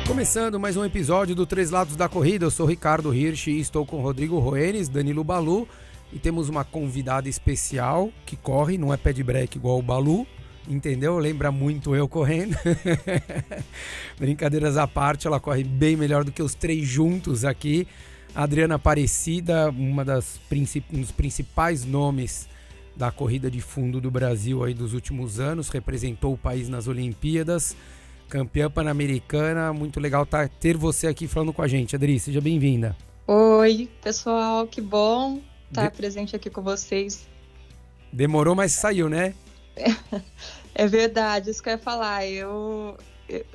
Começando mais um episódio do Três Lados da Corrida, eu sou Ricardo Hirsch e estou com Rodrigo Roenes, Danilo Balu e temos uma convidada especial que corre, não é pé de break igual o Balu, entendeu? Lembra muito eu correndo. Brincadeiras à parte, ela corre bem melhor do que os três juntos aqui. A Adriana Aparecida, um dos principais nomes da corrida de fundo do Brasil aí dos últimos anos, representou o país nas Olimpíadas. Campeã pan-americana, muito legal ter você aqui falando com a gente. Adri, seja bem-vinda. Oi, pessoal, que bom estar presente aqui com vocês. Demorou, mas saiu, né? É verdade, isso que eu ia falar.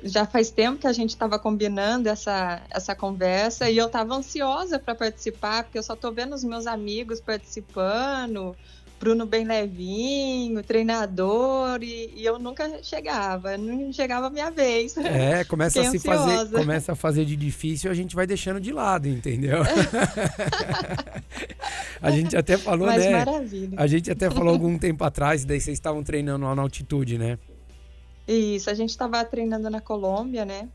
Já faz tempo que a gente estava combinando essa conversa e eu estava ansiosa para participar, porque eu só estou vendo os meus amigos participando, Bruno bem levinho, treinador, e eu nunca chegava, não chegava a minha vez. Começa a fazer de difícil, a gente vai deixando de lado, entendeu? A gente até falou, mas né? Maravilha. A gente até falou algum tempo atrás, daí vocês estavam treinando lá na altitude, né? Isso, a gente estava treinando na Colômbia, né?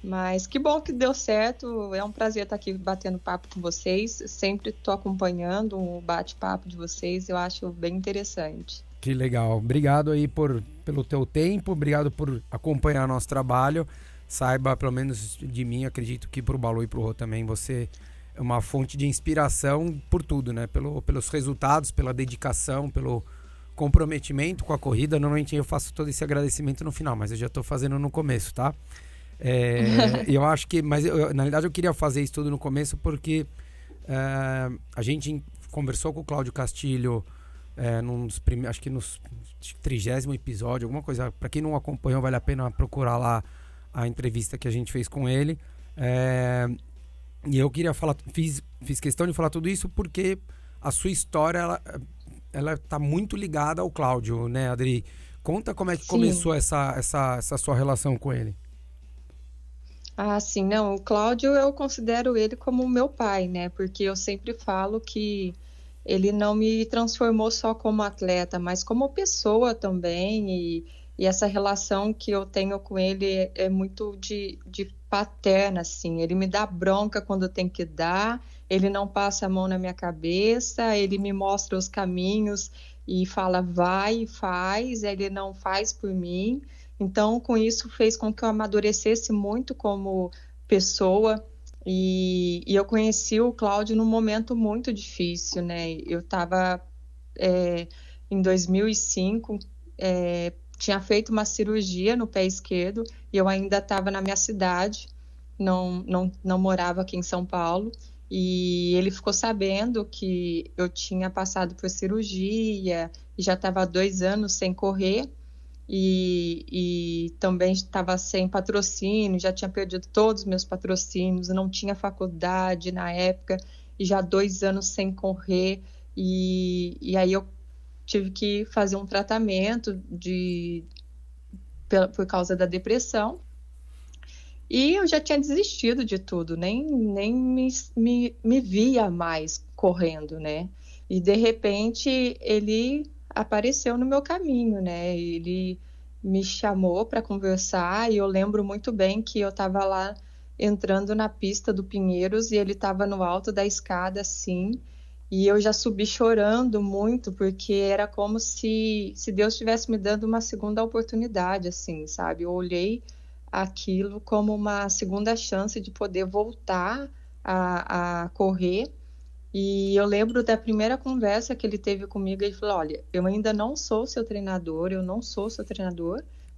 Mas que bom que deu certo, é um prazer estar aqui batendo papo com vocês, sempre estou acompanhando o bate-papo de vocês, eu acho bem interessante. Que legal, obrigado aí pelo teu tempo, obrigado por acompanhar nosso trabalho, saiba, pelo menos de mim, acredito que para o Balu e para o Rô também, você é uma fonte de inspiração por tudo, né? Pelos resultados, pela dedicação, pelo comprometimento com a corrida. Normalmente eu faço todo esse agradecimento no final, mas eu já estou fazendo no começo, tá? Eu acho que, mas na realidade eu queria fazer isso tudo no começo porque a gente conversou com o Cláudio Castilho acho que nos 30º episódio, alguma coisa, para quem não acompanhou vale a pena procurar lá a entrevista que a gente fez com ele, e eu queria falar, fiz questão de falar tudo isso porque a sua história ela tá muito ligada ao Cláudio, né, Adri? Conta como é que começou essa sua relação com ele. Ah, sim, não, o Cláudio eu considero ele como meu pai, né, porque eu sempre falo que ele não me transformou só como atleta, mas como pessoa também, e essa relação que eu tenho com ele é muito de paterna, assim, ele me dá bronca quando tem que dar, ele não passa a mão na minha cabeça, ele me mostra os caminhos e fala vai e faz, ele não faz por mim. Então, com isso, fez com que eu amadurecesse muito como pessoa e eu conheci o Cláudio num momento muito difícil, né? Eu estava em 2005, tinha feito uma cirurgia no pé esquerdo e eu ainda estava na minha cidade, não morava aqui em São Paulo, e ele ficou sabendo que eu tinha passado por cirurgia e já estava há 2 anos sem correr. E também estava sem patrocínio, já tinha perdido todos os meus patrocínios, não tinha faculdade na época e já 2 anos sem correr, e aí eu tive que fazer um tratamento por causa da depressão e eu já tinha desistido de tudo, nem me via mais correndo, né? E de repente ele apareceu no meu caminho, né? Ele me chamou para conversar e eu lembro muito bem que eu estava lá entrando na pista do Pinheiros e ele estava no alto da escada, assim, e eu já subi chorando muito porque era como se Deus estivesse me dando uma segunda oportunidade, assim, sabe? Eu olhei aquilo como uma segunda chance de poder voltar a correr. E eu lembro da primeira conversa que ele teve comigo, ele falou, olha, eu ainda não sou seu treinador,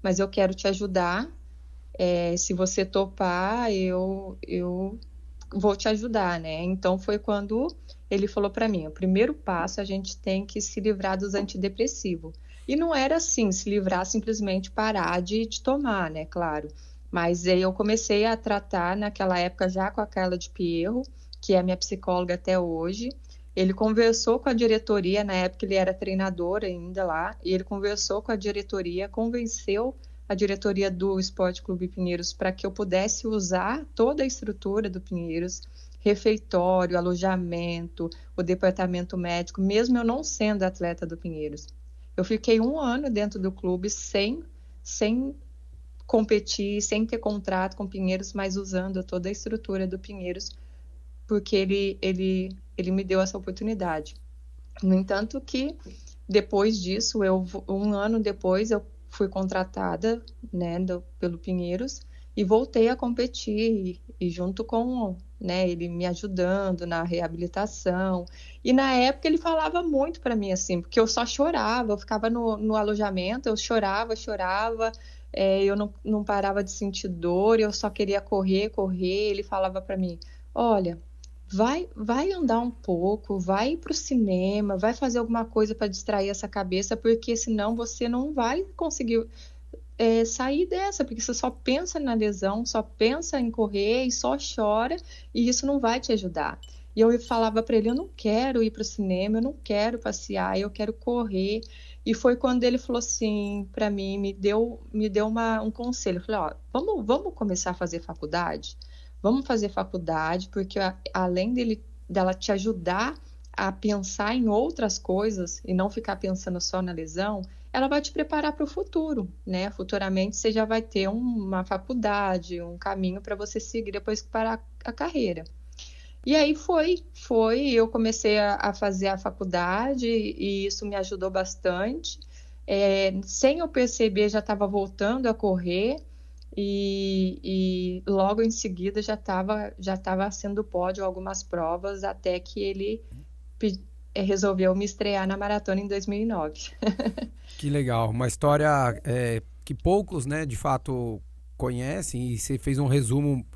mas eu quero te ajudar, se você topar, eu vou te ajudar, né? Então foi quando ele falou para mim, o primeiro passo a gente tem que se livrar dos antidepressivos. E não era assim, se livrar simplesmente parar de tomar, né? Claro. Mas aí eu comecei a tratar naquela época já com a Carla de Pierro, que é minha psicóloga até hoje. Ele conversou com a diretoria, na época ele era treinador ainda lá, e ele conversou com a diretoria, convenceu a diretoria do Esporte Clube Pinheiros para que eu pudesse usar toda a estrutura do Pinheiros, refeitório, alojamento, o departamento médico, mesmo eu não sendo atleta do Pinheiros. Eu fiquei 1 ano dentro do clube sem competir, sem ter contrato com o Pinheiros, mas usando toda a estrutura do Pinheiros, porque ele me deu essa oportunidade. No entanto que, depois disso, 1 ano depois, eu fui contratada, né, pelo Pinheiros e voltei a competir, e junto com, né, ele me ajudando na reabilitação. E na época ele falava muito para mim, assim, porque eu só chorava, eu ficava no alojamento, eu chorava, eu não parava de sentir dor, eu só queria correr. Ele falava para mim: olha, vai andar um pouco, vai para o cinema, vai fazer alguma coisa para distrair essa cabeça, porque senão você não vai conseguir sair dessa, porque você só pensa na lesão, só pensa em correr e só chora, e isso não vai te ajudar. E eu falava para ele: eu não quero ir para o cinema, eu não quero passear, eu quero correr. E foi quando ele falou assim para mim, me deu um conselho. Eu falei: ó, vamos começar a fazer faculdade? Vamos fazer faculdade, porque além dela te ajudar a pensar em outras coisas e não ficar pensando só na lesão, ela vai te preparar para o futuro, né? Futuramente você já vai ter uma faculdade, um caminho para você seguir depois que parar a carreira. E aí eu comecei a fazer a faculdade e isso me ajudou bastante. Sem eu perceber, já estava voltando a correr e logo em seguida já estava sendo pódio algumas provas, até que ele resolveu me estrear na maratona em 2009. Que legal, uma história que poucos, né, de fato conhecem, e você fez um resumo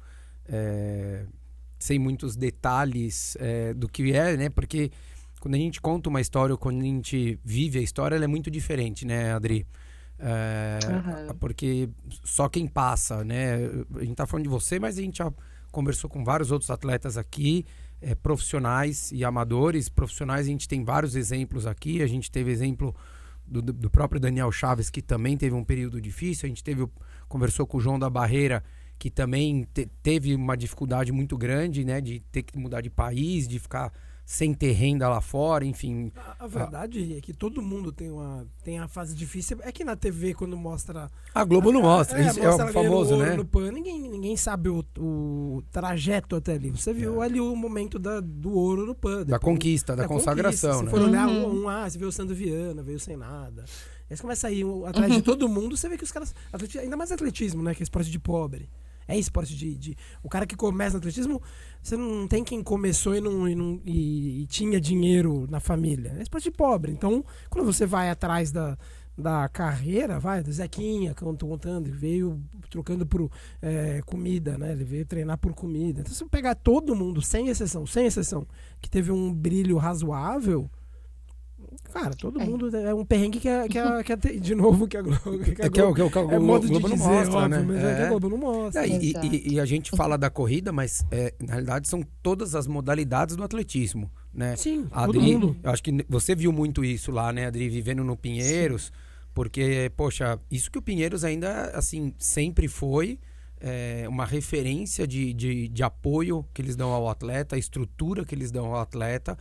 sem muitos detalhes do que é, né, porque quando a gente conta uma história ou quando a gente vive a história, ela é muito diferente, né, Adri? Porque só quem passa, né, a gente tá falando de você, mas a gente já conversou com vários outros atletas aqui, profissionais e amadores. Profissionais, a gente tem vários exemplos aqui, a gente teve exemplo do próprio Daniel Chaves, que também teve um período difícil. A gente conversou com o João da Barreira, que também teve uma dificuldade muito grande, né, de ter que mudar de país, de ficar sem ter renda lá fora, enfim. A verdade é que todo mundo tem a fase difícil. É que na TV, quando mostra... A Globo não mostra, isso é o famoso, né? No PAN, ninguém sabe o trajeto até ali. Você viu ali o momento do ouro no PAN. Da conquista, da consagração, né? Se for olhar você vê o Sandro Viana, veio sem nada. Aí você começa a ir atrás de todo mundo, você vê que os caras... Ainda mais atletismo, né? Que é esporte de pobre. É esporte de... O cara que começa no atletismo, você não tem quem começou e tinha dinheiro na família. É esporte de pobre. Então, quando você vai atrás da carreira, do Zequinha, que eu tô contando, veio trocando por comida, né? Ele veio treinar por comida. Então, se você pegar todo mundo, sem exceção, que teve um brilho razoável... Cara, todo mundo é um perrengue de novo, que a Globo... É modo de dizer, mostra, óbvio, né? Mas que a Globo não mostra. E a gente fala da corrida, mas na realidade são todas as modalidades do atletismo, né? Sim, Adri, todo mundo. Eu acho que você viu muito isso lá, né, Adri, vivendo no Pinheiros. Sim. Porque, poxa, isso que o Pinheiros ainda, assim, sempre foi uma referência de apoio que eles dão ao atleta, a estrutura que eles dão ao atleta.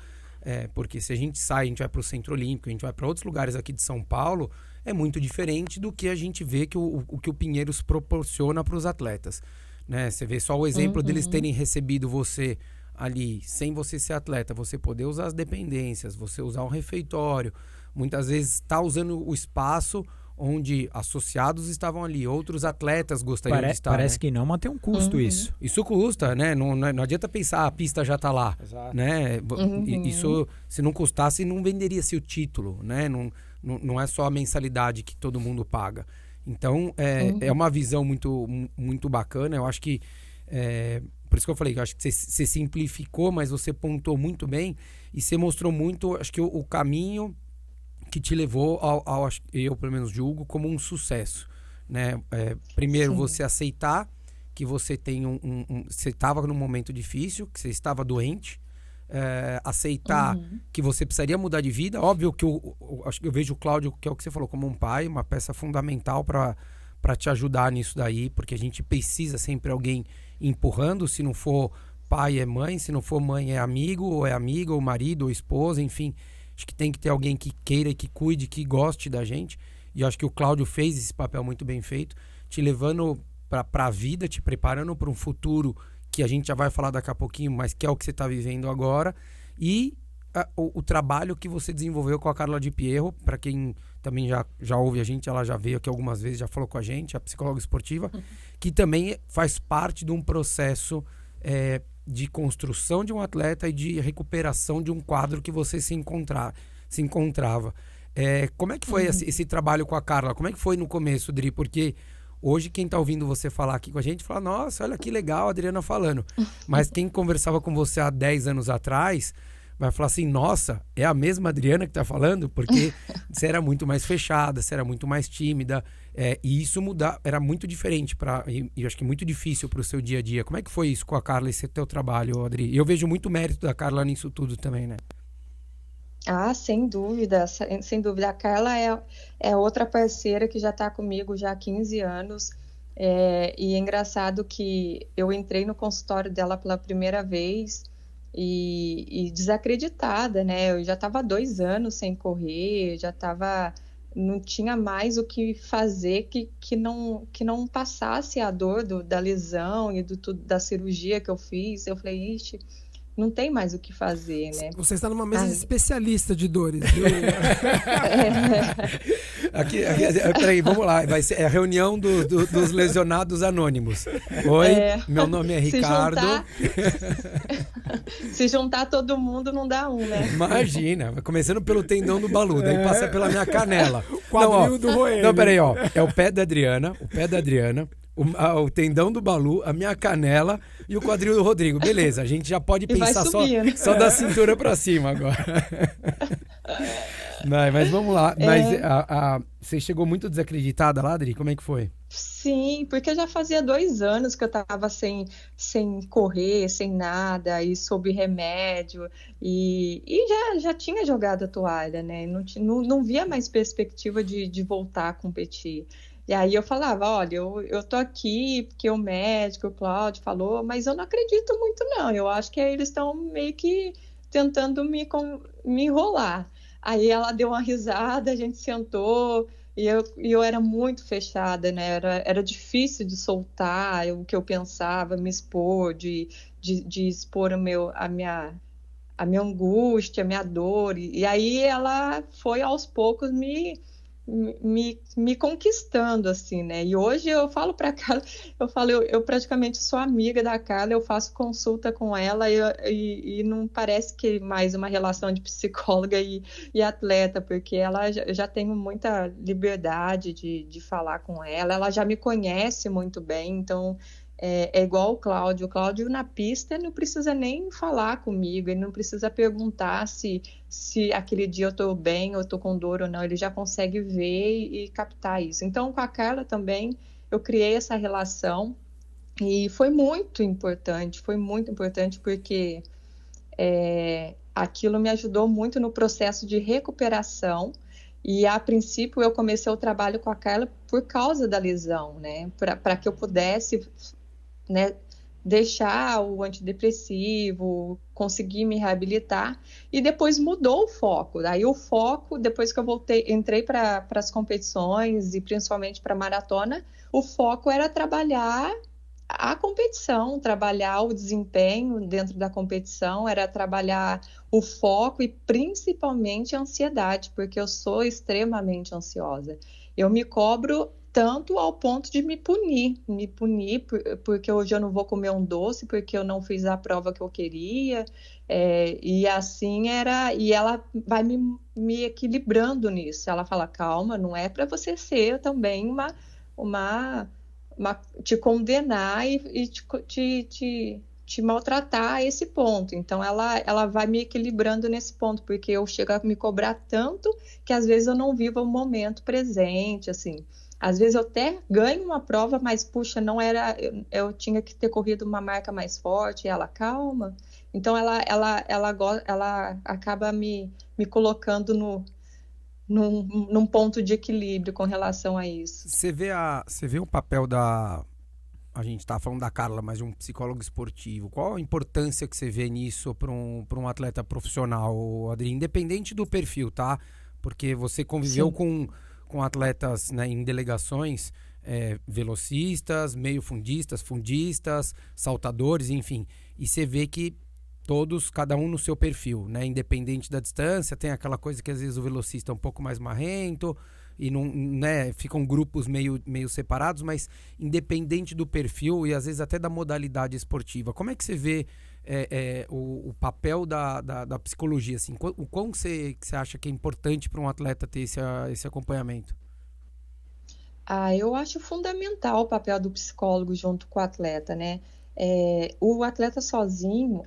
Porque se a gente sai, a gente vai para o Centro Olímpico, a gente vai para outros lugares aqui de São Paulo, é muito diferente do que a gente vê que o Pinheiros proporciona para os atletas, né? Você vê só o exemplo deles terem recebido você ali, sem você ser atleta, você poder usar as dependências, você usar um refeitório, muitas vezes está usando o espaço onde associados estavam ali, outros atletas gostariam de estar. Parece, né? que não, mas tem um custo isso. Isso custa, né? Não adianta pensar, a pista já está lá. Exato. Né? Isso, se não custasse, não venderia-se o título, né? Não é só a mensalidade que todo mundo paga. Então, é uma visão muito, muito bacana. Eu acho que, por isso que eu falei, eu acho que você simplificou, mas você pontuou muito bem e você mostrou muito, acho que o caminho que te levou ao eu pelo menos julgo, como um sucesso, né? Primeiro, você aceitar que você tem você estava num momento difícil, que você estava doente, aceitar que você precisaria mudar de vida. Óbvio que acho que eu vejo o Cláudio, que é o que você falou, como um pai, uma peça fundamental para te ajudar nisso daí, porque a gente precisa sempre alguém empurrando, se não for pai, é mãe. Se não for mãe, é amigo, ou é amiga, ou marido, ou esposa, enfim. Acho que tem que ter alguém que queira, que cuide, que goste da gente. E eu acho que o Cláudio fez esse papel muito bem feito, te levando para a vida, te preparando para um futuro que a gente já vai falar daqui a pouquinho, mas que é o que você está vivendo agora. E o trabalho que você desenvolveu com a Carla Di Pierro, para quem também já ouve a gente, ela já veio aqui algumas vezes, já falou com a gente, a psicóloga esportiva, que também faz parte de um processo de construção de um atleta e de recuperação de um quadro que você se encontrava. Como é que foi esse trabalho com a Carla? Como é que foi no começo, Dri? Porque hoje quem está ouvindo você falar aqui com a gente fala, nossa, olha que legal a Adriana falando. Mas quem conversava com você há 10 anos atrás vai falar assim, nossa, é a mesma Adriana que está falando? Porque você era muito mais fechada, você era muito mais tímida, e isso era muito diferente, e eu acho que muito difícil para o seu dia a dia. Como é que foi isso com a Carla, esse teu trabalho, Adri? E eu vejo muito mérito da Carla nisso tudo também, né? Ah, sem dúvida, sem dúvida. A Carla é outra parceira que já está comigo já há 15 anos. E é engraçado que eu entrei no consultório dela pela primeira vez e desacreditada, né? Eu já estava 2 anos sem correr, não tinha mais o que fazer que não passasse a dor da lesão e da cirurgia que eu fiz. Eu falei, ixi, não tem mais o que fazer, né? Você está numa mesa de especialista de dores, viu? Aqui, peraí, vamos lá. Vai ser a reunião dos lesionados anônimos. Oi, meu nome é Ricardo. Se juntar todo mundo, não dá um, né? Imagina, começando pelo tendão do Balu, daí passa pela minha canela. O quadril do Roelho. Não, peraí, ó. É o pé da Adriana, o tendão do Balu, a minha canela e o quadril do Rodrigo. Beleza, a gente já pode pensar só da cintura pra cima agora. Mas vamos lá. Mas você chegou muito desacreditada lá, Adri? Como é que foi? Sim, porque já fazia 2 anos que eu estava sem correr, sem nada, e sob remédio, e já tinha jogado a toalha, né? Não via mais perspectiva de voltar a competir. E aí eu falava, olha, eu tô aqui porque o médico, o Cláudio, falou, mas eu não acredito muito não, eu acho que eles estão meio que tentando me enrolar. Aí ela deu uma risada, a gente sentou, e eu era muito fechada, né? Era difícil de soltar o que eu pensava, me expor, de expor a minha angústia, a minha dor. E aí ela foi aos poucos me conquistando, assim, né? E hoje eu falo para Carla, eu praticamente sou amiga da Carla, eu faço consulta com ela e não parece que mais uma relação de psicóloga e atleta, porque ela já tenho muita liberdade de falar com ela já me conhece muito bem, então é igual o Cláudio. O Cláudio na pista não precisa nem falar comigo, ele não precisa perguntar se aquele dia eu estou bem, ou estou com dor ou não, ele já consegue ver e captar isso. Então, com a Carla também, eu criei essa relação e foi muito importante porque aquilo me ajudou muito no processo de recuperação. E, a princípio, eu comecei o trabalho com a Carla por causa da lesão, né? Para que eu pudesse, né, deixar o antidepressivo, conseguir me reabilitar, e depois mudou o foco. Aí o foco, depois que eu entrei para as competições e principalmente para a maratona, o foco era trabalhar a competição, trabalhar o desempenho dentro da competição, era trabalhar o foco e principalmente a ansiedade, porque eu sou extremamente ansiosa. Eu me cobro tanto ao ponto de me punir porque hoje eu não vou comer um doce, porque eu não fiz a prova que eu queria, e assim era, e ela vai me equilibrando nisso. Ela fala, calma, não é para você ser também te condenar e te maltratar a esse ponto. Então ela vai me equilibrando nesse ponto, porque eu chego a me cobrar tanto que às vezes eu não vivo o momento presente, assim. Às vezes eu até ganho uma prova, mas, puxa, não era... Eu tinha que ter corrido uma marca mais forte. E ela, calma. Então, ela acaba me colocando num ponto de equilíbrio com relação a isso. Você vê o papel da a gente tá falando da Carla, mas de um psicólogo esportivo, qual a importância que você vê nisso para um atleta profissional, Adri? Independente do perfil, tá? Porque você conviveu com atletas, né, em delegações, velocistas, meio fundistas, saltadores, enfim. E você vê que todos, cada um no seu perfil, né? Independente da distância, tem aquela coisa que às vezes o velocista é um pouco mais marrento e não, né, ficam grupos meio separados, mas independente do perfil e às vezes até da modalidade esportiva, como é que você vê o papel da psicologia, assim? O quão que você acha que é importante para um atleta ter esse acompanhamento? Eu acho fundamental o papel do psicólogo junto com o atleta, né? O atleta sozinho,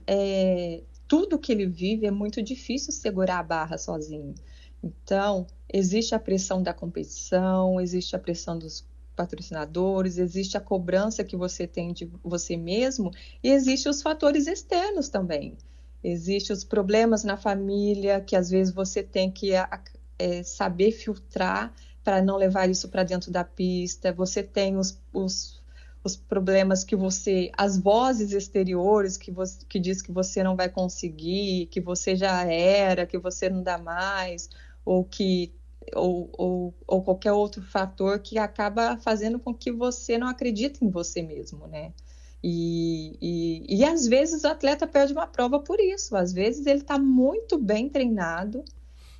tudo que ele vive é muito difícil segurar a barra sozinho. Então, existe a pressão da competição, existe a pressão dos patrocinadores, existe a cobrança que você tem de você mesmo e existe os fatores externos também. Existem os problemas na família, que às vezes você tem que saber filtrar para não levar isso para dentro da pista. Você tem os problemas que as vozes exteriores que diz que você não vai conseguir, que você já era, que você não dá mais, ou qualquer outro fator que acaba fazendo com que você não acredite em você mesmo, né? E às vezes o atleta perde uma prova por isso. Às vezes ele está muito bem treinado,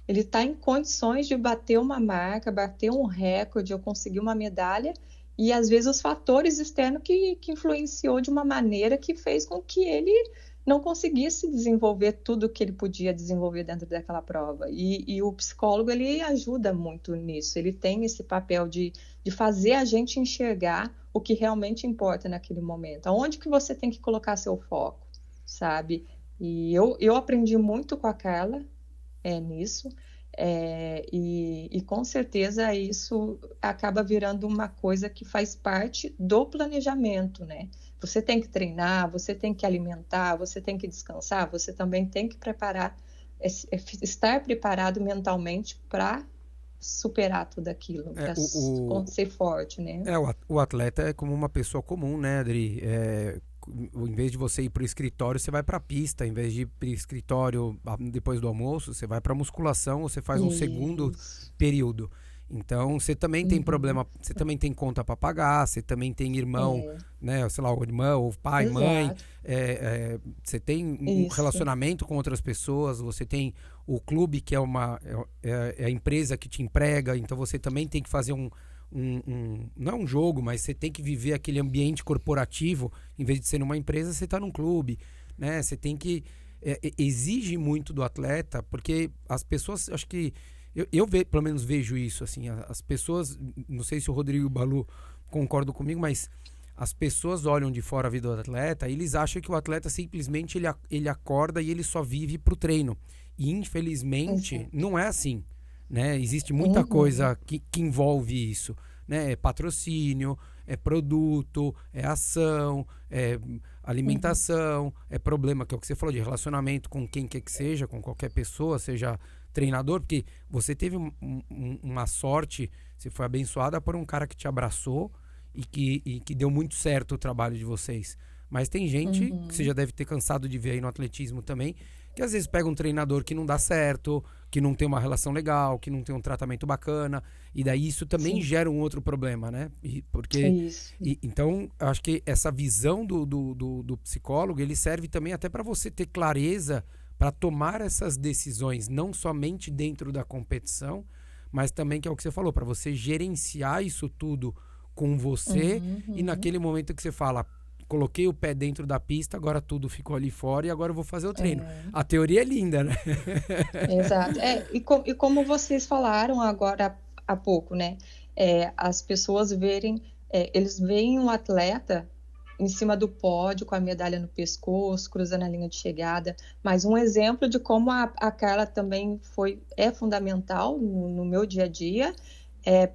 ele está em condições de bater uma marca, bater um recorde ou conseguir uma medalha, e às vezes os fatores externos que influenciou de uma maneira que fez com que ele não conseguisse desenvolver tudo que ele podia desenvolver dentro daquela prova. E o psicólogo, ele ajuda muito nisso, ele tem esse papel de fazer a gente enxergar o que realmente importa naquele momento, aonde que você tem que colocar seu foco, sabe? E eu aprendi muito com a Carla, nisso, e com certeza isso acaba virando uma coisa que faz parte do planejamento, né? Você tem que treinar, você tem que alimentar, você tem que descansar, você também tem que estar preparado mentalmente para superar tudo aquilo, para ser forte, né? O atleta é como uma pessoa comum, né, Adri? Em vez de você ir para o escritório, você vai para a pista. Em vez de ir para o escritório depois do almoço, você vai para musculação, você faz um segundo período. Então, você também tem problema, você também tem conta para pagar, você também tem irmão, né, sei lá, o irmão, o pai, mãe, você tem um relacionamento com outras pessoas, você tem o clube que é a empresa que te emprega, então você também tem que fazer não é um jogo, mas você tem que viver aquele ambiente corporativo. Em vez de ser numa empresa, você está num clube, né? Você tem que exige muito do atleta, porque as pessoas, acho que pelo menos vejo isso assim, as pessoas, não sei se o Rodrigo e o Balu concordam comigo, mas as pessoas olham de fora a vida do atleta e eles acham que o atleta simplesmente ele acorda e ele só vive pro treino. E infelizmente não é assim, né? Existe muita coisa que envolve isso, né? É patrocínio, é produto, é ação, é alimentação, é problema, que é o que você falou, de relacionamento com quem quer que seja, com qualquer pessoa, seja treinador, porque você teve uma sorte, você foi abençoada por um cara que te abraçou e que deu muito certo o trabalho de vocês. Mas tem gente, que você já deve ter cansado de ver aí no atletismo também, que às vezes pega um treinador que não dá certo, que não tem uma relação legal, que não tem um tratamento bacana, e daí isso também gera um outro problema, né? Então, eu acho que essa visão do psicólogo, ele serve também até para você ter clareza para tomar essas decisões, não somente dentro da competição, mas também, que é o que você falou, para você gerenciar isso tudo com você, e naquele momento que você fala, coloquei o pé dentro da pista, agora tudo ficou ali fora e agora eu vou fazer o treino. A teoria é linda, né? Exato. E como vocês falaram agora há pouco, né? As pessoas eles veem um atleta em cima do pódio, com a medalha no pescoço, cruzando a linha de chegada, mas um exemplo de como a Carla também é fundamental no meu dia a dia.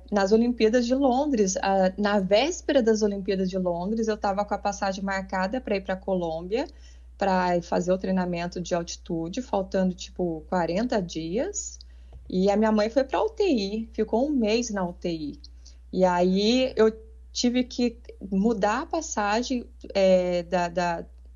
Nas Olimpíadas de Londres, na véspera das Olimpíadas de Londres, eu estava com a passagem marcada para ir para a Colômbia, para fazer o treinamento de altitude, faltando tipo 40 dias, e a minha mãe foi para a UTI, ficou um mês na UTI. E aí eu tive que mudar a passagem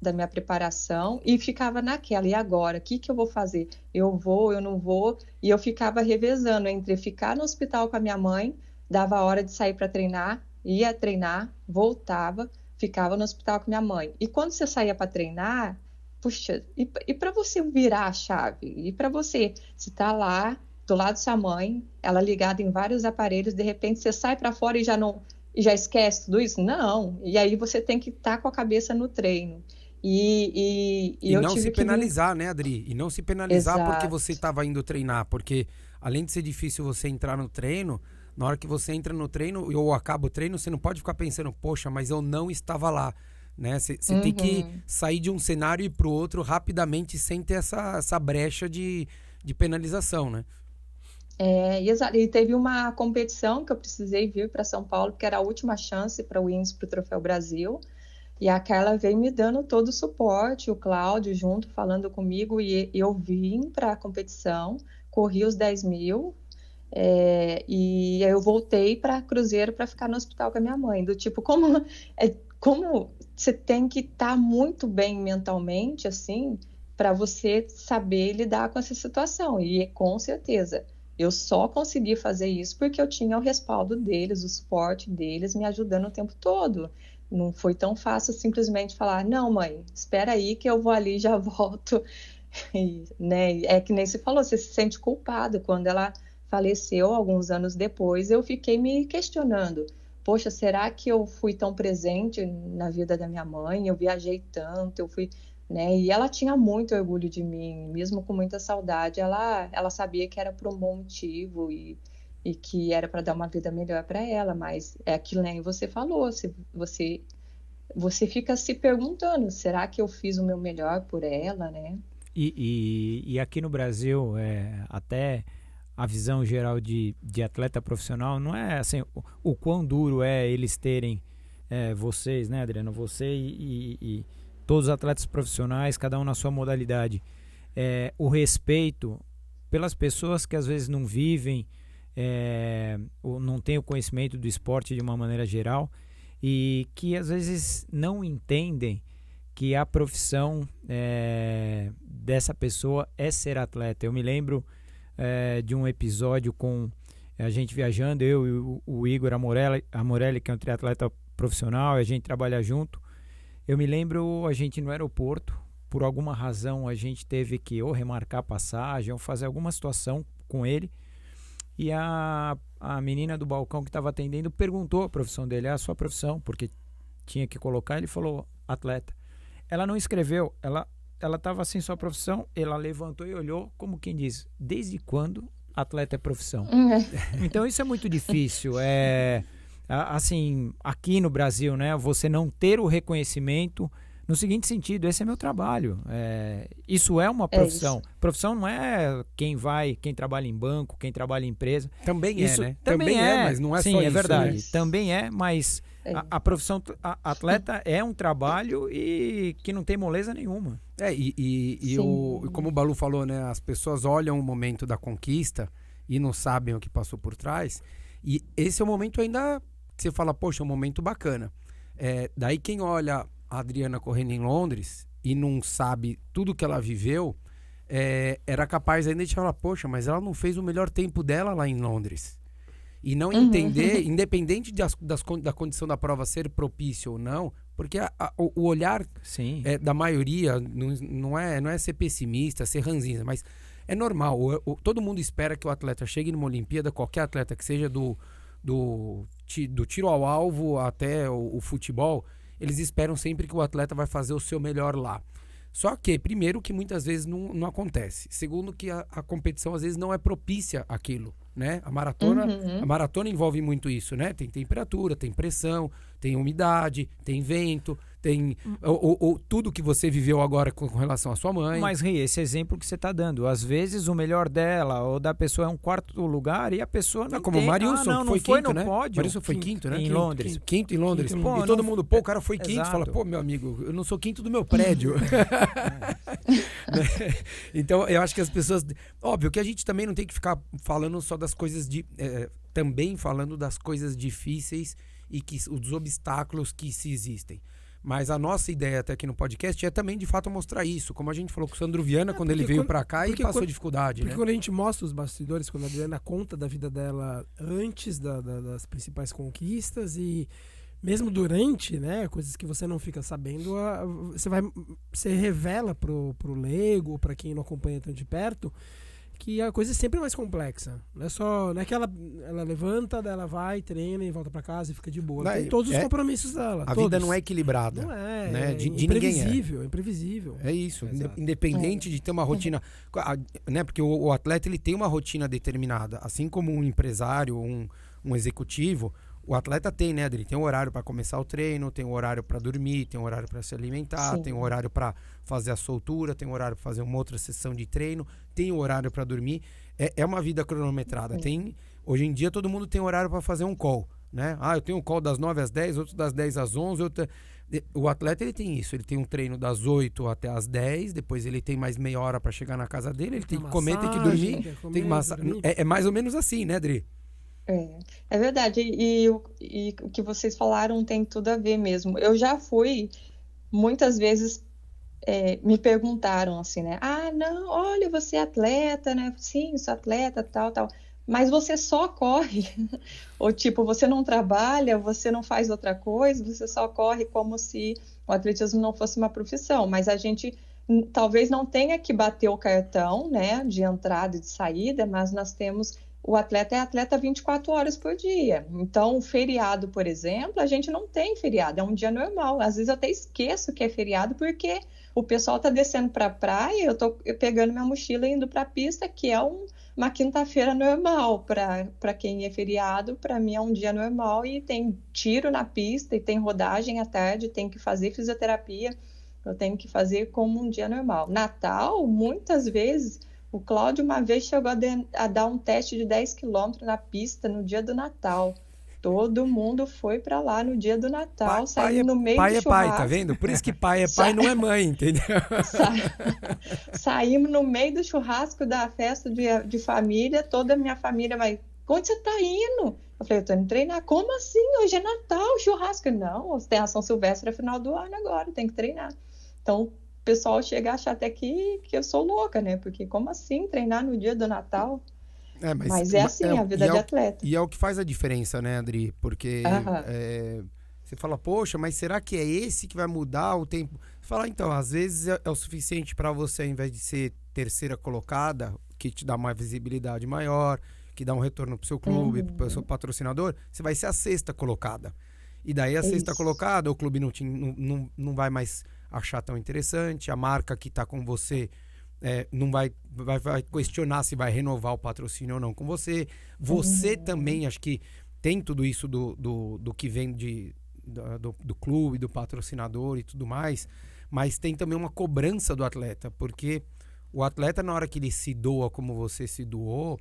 da minha preparação e ficava naquela, e agora? O que eu vou fazer? Eu vou, eu não vou? E eu ficava revezando entre ficar no hospital com a minha mãe, dava a hora de sair para treinar, ia treinar, voltava, ficava no hospital com minha mãe. E quando você saía para treinar, puxa, e para você virar a chave? E para você tá lá do lado da sua mãe, ela ligada em vários aparelhos, de repente você sai para fora e já esquece tudo isso? Não. E aí você tem que estar com a cabeça no treino. E eu não tive se que penalizar, né, Adri? E não se penalizar porque Exato. você estava indo treinar. Porque além de ser difícil você entrar no treino, na hora que você entra no treino ou acaba o treino, você não pode ficar pensando, poxa, mas eu não estava lá. Né? Você tem que sair de um cenário e ir para o outro rapidamente sem ter essa brecha de penalização, né? Exato. E teve uma competição que eu precisei vir para São Paulo, que era a última chance para o índice para o Troféu Brasil. E a Carla veio me dando todo o suporte, o Cláudio junto, falando comigo, e eu vim para a competição, corri os 10 mil, e aí eu voltei para Cruzeiro para ficar no hospital com a minha mãe. Do tipo, como você tem que estar muito bem mentalmente, assim, para você saber lidar com essa situação. E com certeza, eu só consegui fazer isso porque eu tinha o respaldo deles, o suporte deles, me ajudando o tempo todo. Não foi tão fácil simplesmente falar, não, mãe, espera aí que eu vou ali e já volto. E, né, é que nem você falou, você se sente culpado. Quando ela faleceu, alguns anos depois, eu fiquei me questionando. Poxa, será que eu fui tão presente na vida da minha mãe? Eu viajei tanto, eu fui, né? E ela tinha muito orgulho de mim, mesmo com muita saudade. Ela sabia que era por um bom motivo e que era para dar uma vida melhor para ela, mas é aquilo nem você falou, você fica se perguntando, será que eu fiz o meu melhor por ela, né? E aqui no Brasil, até a visão geral de atleta profissional não é assim, o quão duro é eles terem vocês, né, Adriano? Você e todos os atletas profissionais, cada um na sua modalidade. O respeito pelas pessoas que às vezes não vivem, ou não têm o conhecimento do esporte de uma maneira geral e que às vezes não entendem que a profissão dessa pessoa é ser atleta. Eu me lembro de um episódio com a gente viajando, eu e o Igor Amorelli, que é um triatleta profissional, a gente trabalha junto. Eu me lembro a gente no aeroporto, por alguma razão a gente teve que ou remarcar a passagem ou fazer alguma situação com ele. E a menina do balcão que estava atendendo perguntou a profissão dele, a sua profissão, porque tinha que colocar, ele falou atleta. Ela não escreveu, ela estava assim, sua profissão, ela levantou e olhou como quem diz, desde quando atleta é profissão? Então isso é muito difícil, assim, aqui no Brasil, né, você não ter o reconhecimento no seguinte sentido, esse é meu trabalho, isso é uma profissão. Profissão não é quem trabalha em banco, quem trabalha em empresa. Também isso, né? Também mas não é sim, só isso. Sim, é verdade. Né? Também mas a profissão atleta é um trabalho e que não tem moleza nenhuma. Como o Balu falou, né? As pessoas olham o momento da conquista e não sabem o que passou por trás. E esse é o momento ainda que você fala, poxa, é um momento bacana. Daí quem olha a Adriana correndo em Londres e não sabe tudo que ela viveu, era capaz ainda de falar, poxa, mas ela não fez o melhor tempo dela lá em Londres. E não entender, independente da condição da prova ser propícia ou não, porque o olhar da maioria não é ser pessimista, ser ranzinza, mas é normal. Todo mundo espera que o atleta chegue numa Olimpíada, qualquer atleta que seja do tiro ao alvo até o futebol, eles esperam sempre que o atleta vai fazer o seu melhor lá. Só que, primeiro, que muitas vezes não acontece. Segundo, que a competição às vezes não é propícia àquilo, né? A maratona envolve muito isso, né? Tem temperatura, tem pressão, tem umidade, tem vento, tem tudo que você viveu agora com relação à sua mãe. Mas, Rei, esse exemplo que você está dando, às vezes o melhor dela ou da pessoa é um quarto lugar e a pessoa não como o Mariusson, foi quinto, né? Pode. Mariusson foi quinto, né? Em Londres. Quinto em Londres. Quinto, e todo mundo, o cara foi quinto. Exato. Fala, pô, meu amigo, eu não sou quinto do meu prédio. Então, eu acho que as pessoas... Óbvio que a gente também não tem que ficar falando só das coisas também falando das coisas difíceis e os obstáculos que se existem. Mas a nossa ideia até aqui no podcast é também, de fato, mostrar isso. Como a gente falou com o Sandro Viana, quando ele veio pra cá e passou dificuldade, porque né? quando a gente mostra os bastidores, quando a Adriana conta da vida dela antes das principais conquistas e mesmo durante, né, coisas que você não fica sabendo, você revela pro leigo, pra quem não acompanha tão de perto, que a coisa é sempre mais complexa. Não é que ela levanta, daí ela vai, treina e volta pra casa e fica de boa. Tem todos os compromissos dela. A vida não é equilibrada. Não é. Né? De Imprevisível, ninguém é imprevisível. É isso. Independente de ter uma rotina. Né? Porque o atleta ele tem uma rotina determinada. Assim como um empresário, um executivo, o atleta tem, né, Adri? Tem um horário para começar o treino, tem um horário para dormir, tem um horário para se alimentar, tem um horário para fazer a soltura, tem um horário para fazer uma outra sessão de treino, tem um horário para dormir. É uma vida cronometrada. Hoje em dia todo mundo tem horário para fazer um call, né? Eu tenho um call das 9 às 10, outro das 10 às 11, O atleta ele tem isso, ele tem um treino das 8 até as 10, depois ele tem mais meia hora para chegar na casa dele, ele tem que comer, tem que dormir, tem massagem. É mais ou menos assim, né, Adri? É verdade, e o que vocês falaram tem tudo a ver mesmo. Eu já fui, muitas vezes me perguntaram assim, né? Não, olha, você é atleta, né? Sim, sou atleta, tal, mas você só corre? Ou tipo, você não trabalha, você não faz outra coisa, você só corre como se o atletismo não fosse uma profissão, mas a gente talvez não tenha que bater o cartão, né, de entrada e de saída, mas nós temos... O atleta é atleta 24 horas por dia. Então, o feriado, por exemplo, a gente não tem feriado, é um dia normal. Às vezes eu até esqueço que é feriado porque o pessoal está descendo para a praia, eu estou pegando minha mochila e indo para a pista, que é uma quinta-feira normal. Para quem é feriado, para mim é um dia normal e tem tiro na pista e tem rodagem à tarde, tem que fazer fisioterapia, eu tenho que fazer como um dia normal. Natal, muitas vezes... O Cláudio uma vez chegou a dar um teste de 10 quilômetros na pista no dia do Natal. Todo mundo foi para lá no dia do Natal, saindo no meio do churrasco. Pai é pai, tá vendo? Por isso que pai é pai, não é mãe, entendeu? Saímos no meio do churrasco da festa de família, toda a minha família, mas onde você tá indo? Eu falei, eu tô indo treinar. Como assim? Hoje é Natal, churrasco. Não, tem a São Silvestre é final do ano agora, tem que treinar. Então, o pessoal chega a achar até que eu sou louca, né? Porque como assim treinar no dia do Natal? Mas é assim, a vida de atleta. E é o que faz a diferença, né, Adri? Porque você fala, poxa, mas será que é esse que vai mudar o tempo? Você fala, então, às vezes é o suficiente para você, ao invés de ser terceira colocada, que te dá uma visibilidade maior, que dá um retorno pro seu clube, pro seu patrocinador, você vai ser a sexta colocada. E daí a sexta colocada, o clube não vai mais achar tão interessante, a marca que está com você não vai questionar se vai renovar o patrocínio ou não com você. Você também, acho que tem tudo isso do que vem do clube, do patrocinador e tudo mais, mas tem também uma cobrança do atleta, porque o atleta, na hora que ele se doa como você se doou,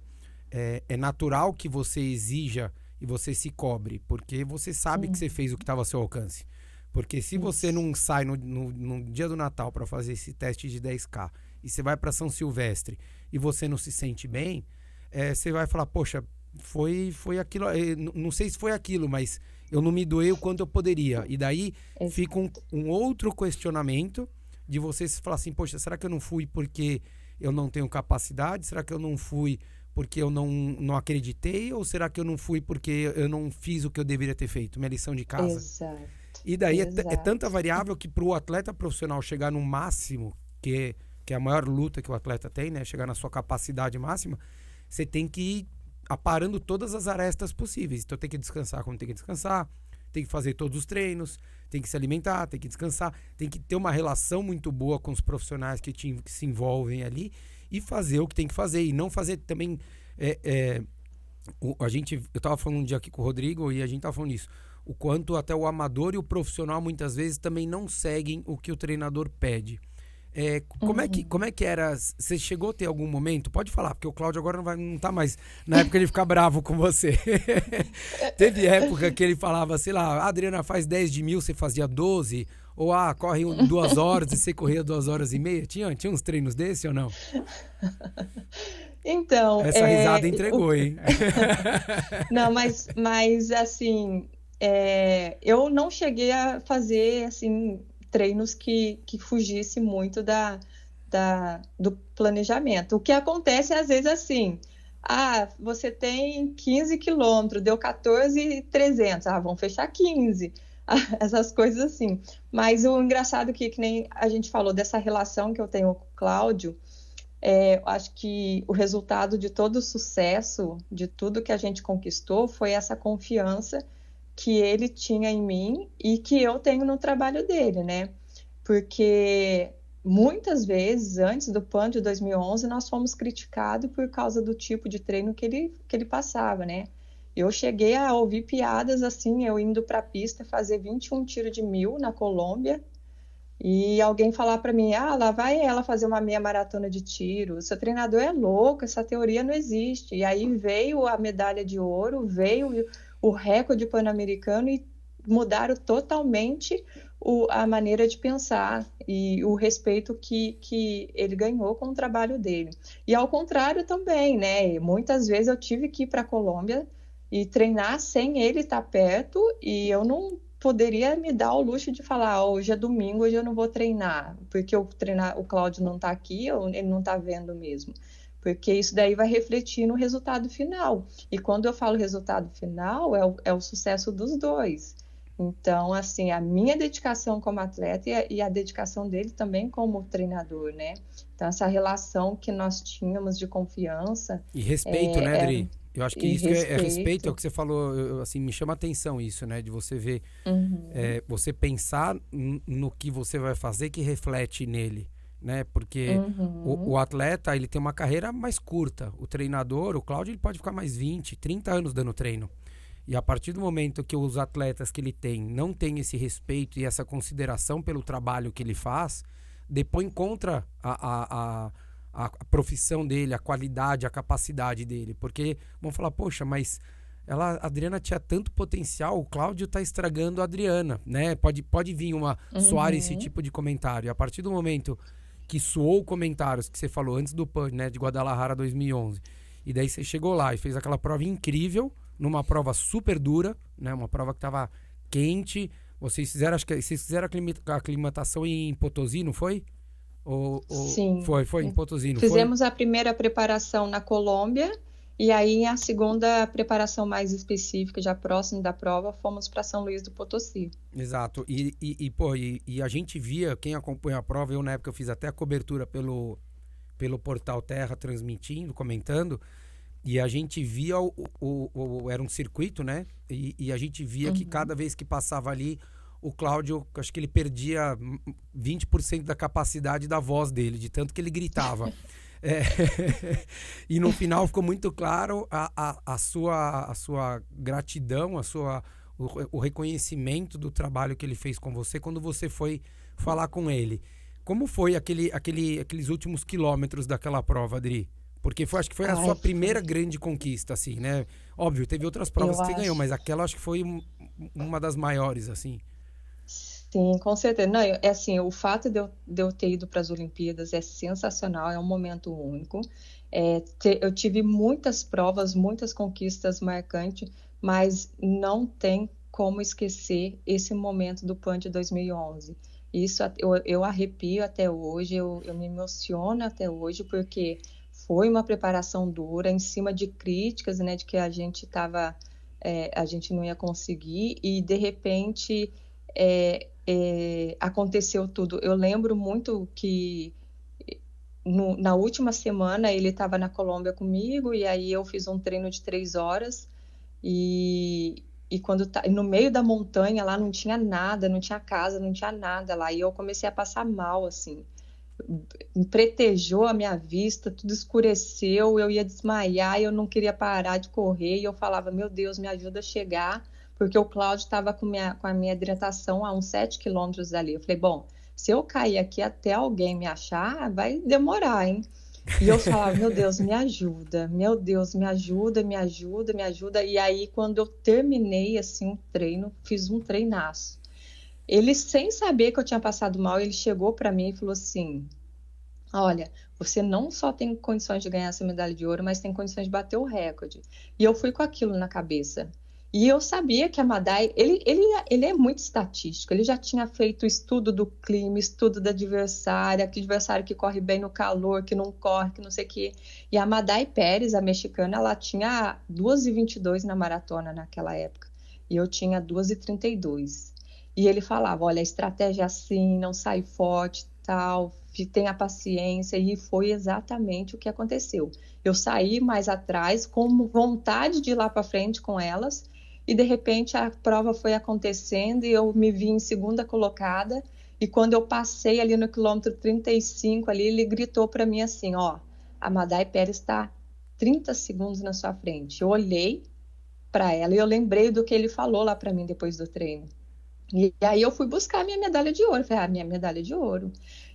é natural que você exija e você se cobre, porque você sabe que você fez o que estava ao seu alcance. Porque se você não sai no dia do Natal para fazer esse teste de 10K e você vai para São Silvestre e você não se sente bem, você vai falar, poxa, foi aquilo, não sei se foi aquilo, mas eu não me doei o quanto eu poderia. E daí fica um outro questionamento de você se falar assim, poxa, será que eu não fui porque eu não tenho capacidade? Será que eu não fui porque eu não acreditei? Ou será que eu não fui porque eu não fiz o que eu deveria ter feito? Minha lição de casa. Exato. E daí é tanta variável que para o atleta profissional chegar no máximo, que é a maior luta que o atleta tem, né? Chegar na sua capacidade máxima, você tem que ir aparando todas as arestas possíveis. Então tem que descansar quando tem que descansar, tem que fazer todos os treinos, tem que se alimentar, tem que descansar, tem que ter uma relação muito boa com os profissionais que se envolvem ali e fazer o que tem que fazer. E não fazer também... eu estava falando um dia aqui com o Rodrigo e a gente estava falando isso. O quanto até o amador e o profissional muitas vezes também não seguem o que o treinador pede. Como é que era? Você chegou a ter algum momento? Pode falar, porque o Cláudio agora não tá mais na época ele fica bravo com você. Teve época que ele falava, sei lá, Adriana faz 10 de 1000, você fazia 12, ou corre 2 horas e você corria 2 horas e meia. Tinha uns treinos desse ou não? Então... Essa risada entregou, hein? Não, mas assim... eu não cheguei a fazer, assim, treinos que fugisse muito do planejamento. O que acontece às vezes assim, você tem 15 quilômetros, deu 14.300, vamos fechar 15. Essas coisas assim. Mas o engraçado que nem a gente falou dessa relação que eu tenho com o Cláudio, eu acho que o resultado de todo o sucesso, de tudo que a gente conquistou, foi essa confiança que ele tinha em mim e que eu tenho no trabalho dele, né? Porque muitas vezes, antes do PAN de 2011, nós fomos criticados por causa do tipo de treino que ele passava, né? Eu cheguei a ouvir piadas assim, eu indo para a pista fazer 21 tiros de 1.000 na Colômbia, e alguém falar para mim, lá vai ela fazer uma meia maratona de tiro, seu treinador é louco, essa teoria não existe. E aí veio a medalha de ouro, veio o recorde pan-americano e mudaram totalmente a maneira de pensar e o respeito que ele ganhou com o trabalho dele. E ao contrário também, né? Muitas vezes eu tive que ir para a Colômbia e treinar sem ele estar perto, e eu não poderia me dar o luxo de falar, hoje é domingo, hoje eu não vou treinar, porque o Cláudio não está aqui, ou ele não está vendo mesmo. Porque isso daí vai refletir no resultado final. E quando eu falo resultado final, é o sucesso dos dois. Então, assim, a minha dedicação como atleta e a dedicação dele também como treinador, né? Então, essa relação que nós tínhamos de confiança... E respeito, né, Adri? Eu acho que isso é respeito, é o que você falou, assim, me chama a atenção isso, né? De você ver, você pensar no que você vai fazer que reflete nele, né? Porque o atleta, ele tem uma carreira mais curta. O treinador, o Cláudio, ele pode ficar mais 20, 30 anos dando treino. E a partir do momento que os atletas que ele tem não têm esse respeito e essa consideração pelo trabalho que ele faz, depois encontra a profissão dele, a qualidade, a capacidade dele. Porque vão falar, poxa, mas a Adriana tinha tanto potencial, o Cláudio tá estragando a Adriana, né? Pode vir soar esse tipo de comentário. E a partir do momento que soou comentários que você falou antes do PAN, né, de Guadalajara 2011, e daí você chegou lá e fez aquela prova incrível, numa prova super dura, né? Uma prova que tava quente. Vocês fizeram, acho que vocês fizeram a aclimatação em Potosí, não foi? Sim. Foi em Potosí, não Fizemos a primeira preparação na Colômbia, e aí a segunda preparação mais específica, já próximo da prova, fomos para São Luís do Potosí. Exato. E a gente via, quem acompanha a prova, eu na época eu fiz até a cobertura pelo Portal Terra, transmitindo, comentando, e a gente via era um circuito, né? E a gente via que cada vez que passava ali, o Cláudio, acho que ele perdia 20% da capacidade da voz dele, de tanto que ele gritava. E no final ficou muito claro a sua gratidão, o reconhecimento do trabalho que ele fez com você quando você foi falar com ele. Como foi aqueles últimos quilômetros daquela prova, Adri? Porque acho que foi a sua primeira grande conquista, assim, né? Óbvio, teve outras provas que você ganhou, mas aquela acho que foi uma das maiores, assim. Sim, com certeza. Não, assim, o fato de eu ter ido para as Olimpíadas é sensacional, é um momento único. Eu tive muitas provas, muitas conquistas marcantes, mas não tem como esquecer esse momento do PAN de 2011. Isso eu arrepio até hoje, eu me emociono até hoje, porque foi uma preparação dura, em cima de críticas, né, de que a gente não ia conseguir, e de repente aconteceu tudo. Eu lembro muito que na última semana ele estava na Colômbia comigo, e aí eu fiz um treino de 3 horas, e quando no meio da montanha lá não tinha nada, não tinha casa, não tinha nada lá, e eu comecei a passar mal, assim, pretejou a minha vista, tudo escureceu, eu ia desmaiar, eu não queria parar de correr, e eu falava, meu Deus, me ajuda a chegar, porque o Cláudio estava com a minha hidratação a uns 7 quilômetros dali. Eu falei, bom, se eu cair aqui até alguém me achar, vai demorar, hein? E eu falava, meu Deus, me ajuda, meu Deus, me ajuda, me ajuda, me ajuda. E aí, quando eu terminei, assim, o treino, fiz um treinaço. Ele, sem saber que eu tinha passado mal, ele chegou para mim e falou assim, olha, você não só tem condições de ganhar essa medalha de ouro, mas tem condições de bater o recorde. E eu fui com aquilo na cabeça. E eu sabia que a Madai, ele é muito estatístico, ele já tinha feito estudo do clima, estudo da adversária, que adversário que corre bem no calor, que não corre, que não sei o quê. E a Madai Pérez, a mexicana, ela tinha 2:22 na maratona naquela época, e eu tinha 2:32. E ele falava, olha, a estratégia é assim, não sai forte, tal, tenha paciência, e foi exatamente o que aconteceu. Eu saí mais atrás, com vontade de ir lá para frente com elas, e de repente a prova foi acontecendo e eu me vi em segunda colocada, e quando eu passei ali no quilômetro 35, ali, ele gritou para mim assim, ó, a Madai Pérez está 30 segundos na sua frente. Eu olhei para ela e eu lembrei do que ele falou lá para mim depois do treino. E aí eu fui buscar a minha medalha de ouro. Falei, minha medalha de ouro.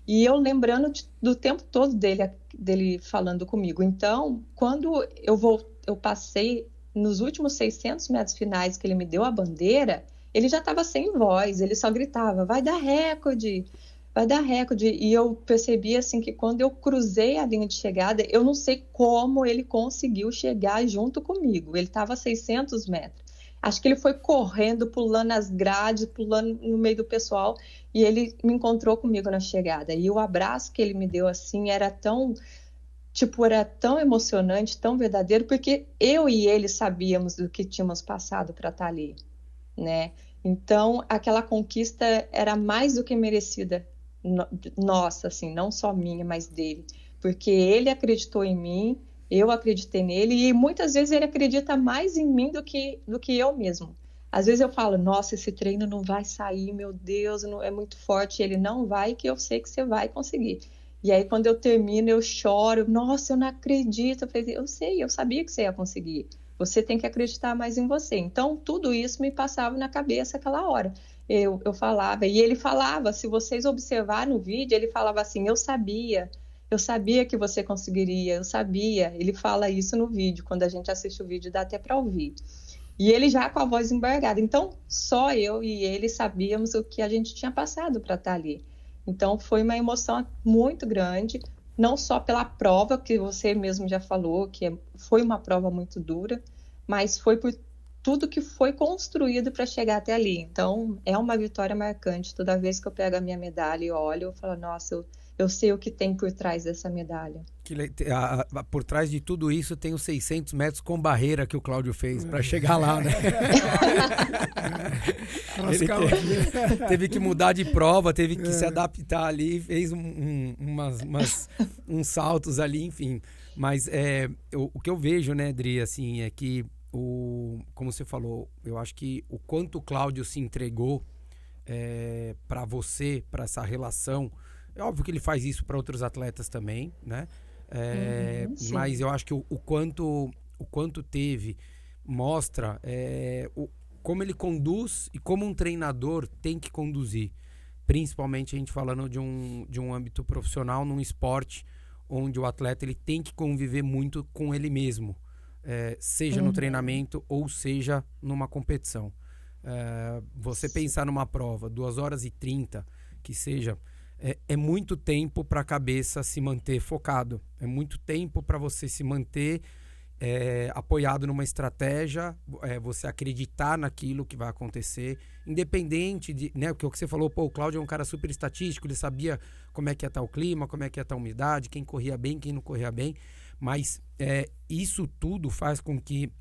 E eu lembrando do tempo todo dele falando comigo. Então, quando eu passei nos últimos 600 metros finais que ele me deu a bandeira, ele já estava sem voz, ele só gritava, vai dar recorde, vai dar recorde. E eu percebi assim que quando eu cruzei a linha de chegada, eu não sei como ele conseguiu chegar junto comigo. Ele estava a 600 metros. Acho que ele foi correndo, pulando as grades, pulando no meio do pessoal, e ele me encontrou comigo na chegada. E o abraço que ele me deu assim era tão emocionante, tão verdadeiro, porque eu e ele sabíamos do que tínhamos passado para estar ali, né? Então, aquela conquista era mais do que merecida, nossa, assim, não só minha, mas dele, porque ele acreditou em mim, eu acreditei nele, e muitas vezes ele acredita mais em mim do que eu mesmo. Às vezes eu falo, nossa, esse treino não vai sair, meu Deus, não, é muito forte. Ele não vai, que eu sei que você vai conseguir. E aí, quando eu termino, eu choro. Nossa, eu não acredito. Eu falei, eu sei, eu sabia que você ia conseguir. Você tem que acreditar mais em você. Então, tudo isso me passava na cabeça aquela hora. Eu falava, e ele falava, se vocês observarem no vídeo, ele falava assim, eu sabia que você conseguiria, eu sabia. Ele fala isso no vídeo, quando a gente assiste o vídeo, dá até para ouvir. E ele já com a voz embargada. Então, só eu e ele sabíamos o que a gente tinha passado para estar ali. Então, foi uma emoção muito grande, não só pela prova, que você mesmo já falou, que foi uma prova muito dura, mas foi por tudo que foi construído para chegar até ali. Então, é uma vitória marcante. Toda vez que eu pego a minha medalha e olho, eu falo, nossa, eu sei o que tem por trás dessa medalha. Por trás de tudo isso tem os 600 metros com barreira que o Cláudio fez para chegar lá, né? Ele teve que mudar de prova, teve que se adaptar ali, fez uns saltos ali, enfim. Mas o que eu vejo, né, Dri, assim, é que, como você falou, eu acho que o quanto o Cláudio se entregou para você, para essa relação. É óbvio que ele faz isso para outros atletas também, né? Mas eu acho que o quanto teve mostra como ele conduz e como um treinador tem que conduzir. Principalmente a gente falando de um âmbito profissional, num esporte onde o atleta ele tem que conviver muito com ele mesmo, seja no treinamento ou seja numa competição. Você pensar numa prova, 2h30, que seja... É muito tempo para a cabeça se manter focado. É muito tempo para você se manter apoiado numa estratégia, você acreditar naquilo que vai acontecer, independente de... Né, o que você falou, o Cláudio é um cara super estatístico, ele sabia como é que ia estar o clima, como é que ia estar a umidade, quem corria bem, quem não corria bem, mas isso tudo faz com que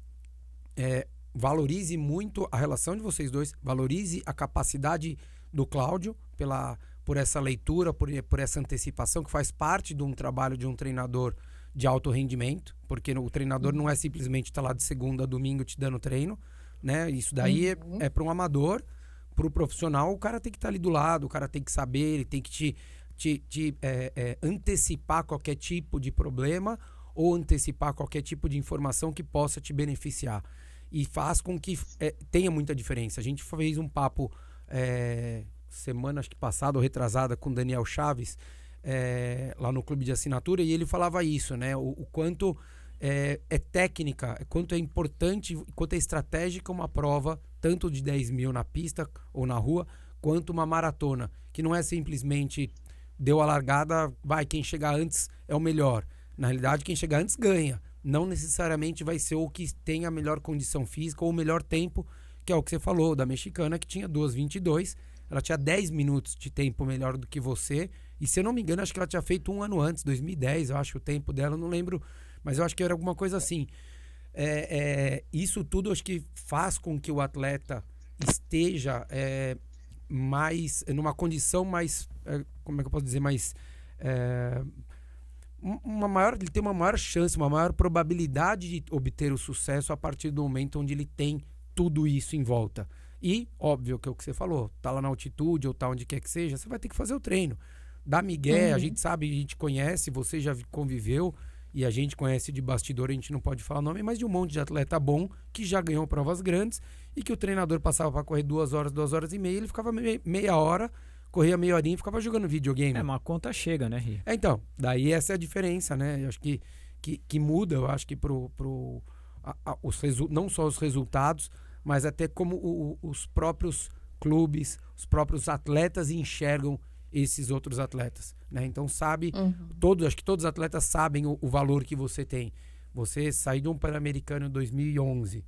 valorize muito a relação de vocês dois, valorize a capacidade do Cláudio por essa leitura, por essa antecipação, que faz parte de um trabalho de um treinador de alto rendimento, porque o treinador não é simplesmente estar lá de segunda a domingo te dando treino, né? Isso daí é para um amador, para o profissional, o cara tem que estar ali do lado, o cara tem que saber, ele tem que te antecipar qualquer tipo de problema ou antecipar qualquer tipo de informação que possa te beneficiar. E faz com que tenha muita diferença. A gente fez um papo... semana acho que passada ou retrasada com o Daniel Chaves lá no clube de assinatura, e ele falava isso, né? O quanto é técnica, quanto é importante, quanto é estratégica uma prova, tanto de 10 mil na pista ou na rua, quanto uma maratona, que não é simplesmente deu a largada, quem chegar antes é o melhor. Na realidade, quem chegar antes ganha, não necessariamente vai ser o que tem a melhor condição física ou o melhor tempo, que é o que você falou, da mexicana, que tinha 2:22. Ela tinha 10 minutos de tempo melhor do que você. E se eu não me engano, acho que ela tinha feito um ano antes, 2010, eu acho o tempo dela, eu não lembro. Mas eu acho que era alguma coisa assim. Isso tudo acho que faz com que o atleta esteja mais numa condição mais, como é que eu posso dizer, mais ele tem uma maior chance, uma maior probabilidade de obter o sucesso a partir do momento onde ele tem tudo isso em volta. E, óbvio, que é o que você falou, tá lá na altitude ou tá onde quer que seja, você vai ter que fazer o treino. Dá migué, a gente sabe, a gente conhece, você já conviveu, e a gente conhece de bastidor, a gente não pode falar nome, mas de um monte de atleta bom que já ganhou provas grandes e que o treinador passava para correr 2 horas, 2 horas e meia, ele ficava meia hora, corria meia horinha e ficava jogando videogame. Uma conta chega, né, Ri? Então, daí essa é a diferença, né? Eu acho que muda, eu acho que não só os resultados, mas até como os próprios clubes, os próprios atletas enxergam esses outros atletas, né? Então acho que todos os atletas sabem o valor que você tem. Você sair de um Pan-Americano em 2011,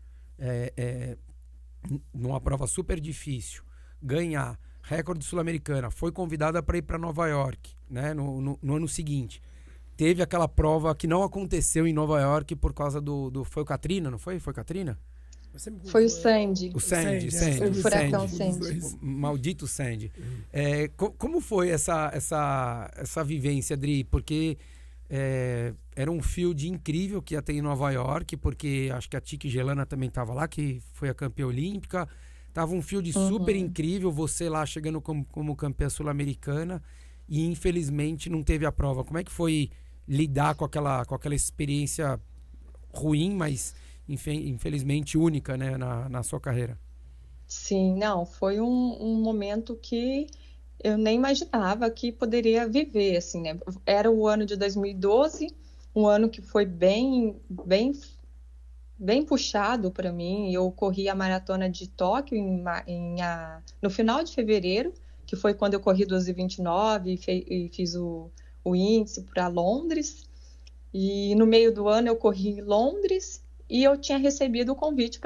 numa prova super difícil, ganhar recorde sul-americana, foi convidada para ir para Nova York, né? No ano seguinte. Teve aquela prova que não aconteceu em Nova York por causa foi o Katrina, não foi? Foi Katrina? Foi o Sandy. O Sandy. O furacão Sandy. O maldito Sandy. Como foi essa vivência, Adri? Porque era um field incrível que ia ter em Nova York, porque acho que a Tiki Gelana também estava lá, que foi a campeã olímpica. Tava um field super incrível, você lá chegando como campeã sul-americana, e infelizmente não teve a prova. Como é que foi lidar com aquela experiência ruim, mas infelizmente única, né, na sua carreira? Sim, não, foi um momento que eu nem imaginava que poderia viver, assim, né? Era o ano de 2012, um ano que foi bem puxado para mim. Eu corri a maratona de Tóquio no final de fevereiro, que foi quando eu corri 12:29 e fiz o índice para Londres. E no meio do ano eu corri Londres e eu tinha recebido o convite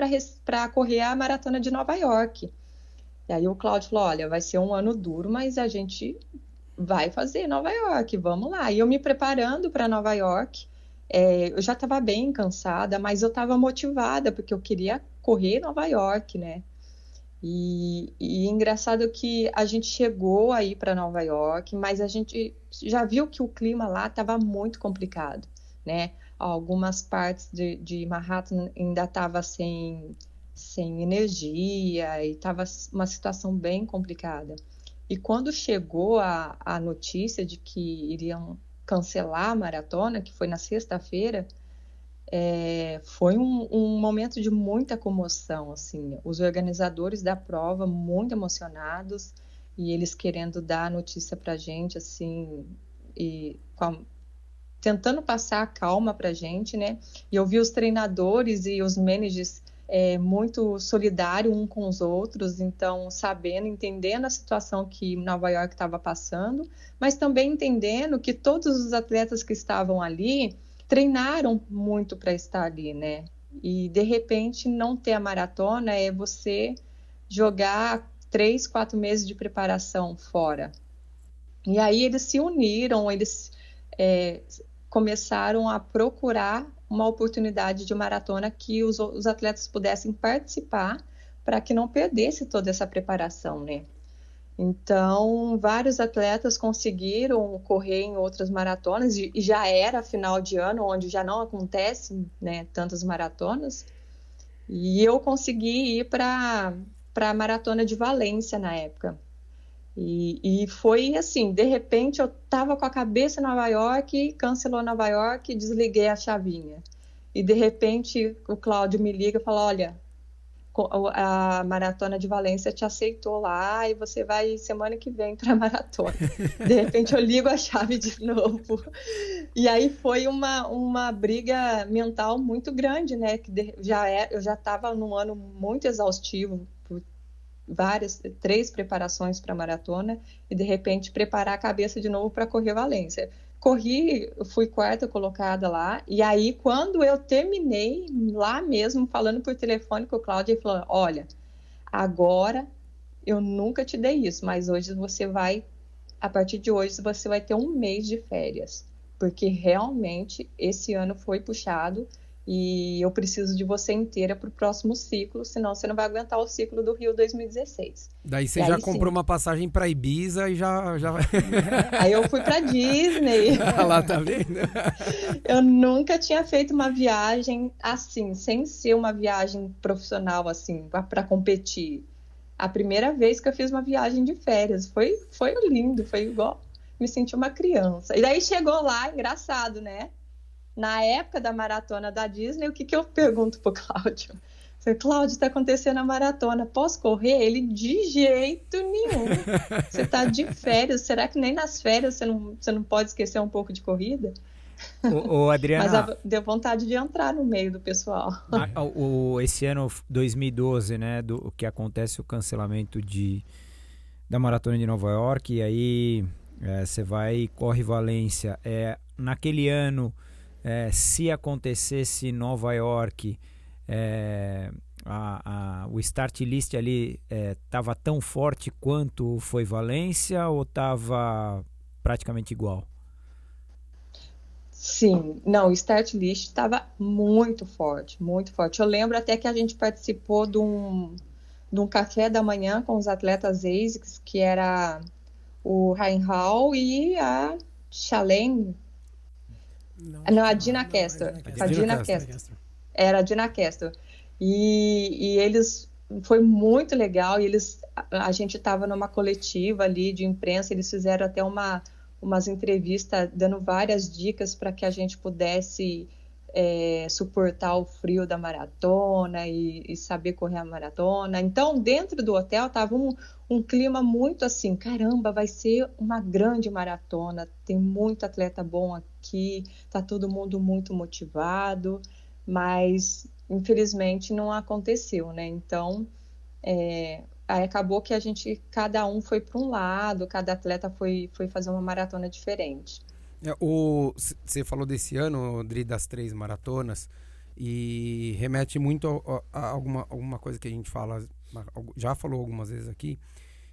para correr a maratona de Nova York. E aí o Cláudio falou, olha, vai ser um ano duro, mas a gente vai fazer Nova York, vamos lá. E eu me preparando para Nova York, eu já estava bem cansada, mas eu estava motivada, porque eu queria correr Nova York, né? E engraçado que a gente chegou aí para Nova York, mas a gente já viu que o clima lá estava muito complicado, né? Algumas partes de Manhattan ainda estava sem energia e estava uma situação bem complicada. E quando chegou a notícia de que iriam cancelar a maratona, que foi na sexta-feira, foi um momento de muita comoção, assim, os organizadores da prova muito emocionados e eles querendo dar a notícia para a gente, assim, tentando passar a calma para a gente, né? E eu vi os treinadores e os managers muito solidários uns com os outros, então entendendo a situação que Nova York estava passando, mas também entendendo que todos os atletas que estavam ali treinaram muito para estar ali, né? E de repente não ter a maratona é você jogar 3, 4 meses de preparação fora. E aí eles se uniram, eles começaram a procurar uma oportunidade de maratona que os atletas pudessem participar para que não perdesse toda essa preparação, né? Então, vários atletas conseguiram correr em outras maratonas, e já era final de ano, onde já não acontece, né, tantas maratonas, e eu consegui ir para a maratona de Valência na época. E foi assim, de repente eu estava com a cabeça em Nova York, cancelou Nova York, desliguei a chavinha. E de repente o Cláudio me liga e fala, olha, a maratona de Valência te aceitou lá e você vai semana que vem para a maratona. De repente eu ligo a chave de novo. E aí foi uma briga mental muito grande, né? Que eu já estava num ano muito exaustivo, por 3 preparações para a maratona, e de repente preparar a cabeça de novo para correr Valência. corri, eu fui quarta colocada lá, e aí quando eu terminei, lá mesmo, falando por telefone com o Cláudio, ele falou, olha, agora eu nunca te dei isso, mas hoje você vai, a partir de hoje, você vai ter 1 mês de férias, porque realmente esse ano foi puxado e eu preciso de você inteira para o próximo ciclo, senão você não vai aguentar o ciclo do Rio 2016. Daí você já comprou uma passagem para Ibiza e já... Aí eu fui para Disney. Lá, tá vendo? Eu nunca tinha feito uma viagem assim, sem ser uma viagem profissional, assim, para competir. A primeira vez que eu fiz uma viagem de férias. Foi lindo, foi igual me senti uma criança. E daí chegou lá, engraçado, né? Na época da maratona da Disney, o que eu pergunto pro Cláudio? Eu falei, Cláudio, tá acontecendo a maratona, posso correr? Ele, de jeito nenhum. Você tá de férias, será que nem nas férias você não pode esquecer um pouco de corrida? Ô, Adriana, Mas deu vontade de entrar no meio do pessoal. Esse ano 2012, né, o que acontece o cancelamento da Maratona de Nova York, e aí você vai e corre Valência. Naquele ano, se acontecesse Nova York, o start list ali estava tão forte quanto foi Valência ou estava praticamente igual? Sim, não, o start list estava muito forte, muito forte. Eu lembro até que a gente participou de um café da manhã com os atletas ASICS, que era o Ryan Hall e a Shalane. Não, a Dina Kester. A Dina Kester. Era a Dina Kester. E eles... Foi muito legal. E a gente estava numa coletiva ali de imprensa. Eles fizeram até umas entrevistas dando várias dicas para que a gente pudesse suportar o frio da maratona e saber correr a maratona. Então, dentro do hotel estava um clima muito assim, caramba, vai ser uma grande maratona, tem muito atleta bom aqui, tá todo mundo muito motivado, mas infelizmente não aconteceu, né? Então, aí acabou que cada um foi para um lado, cada atleta foi fazer uma maratona diferente. Você falou desse ano, Dri, das 3 maratonas, e remete muito a alguma coisa que a gente já falou algumas vezes aqui,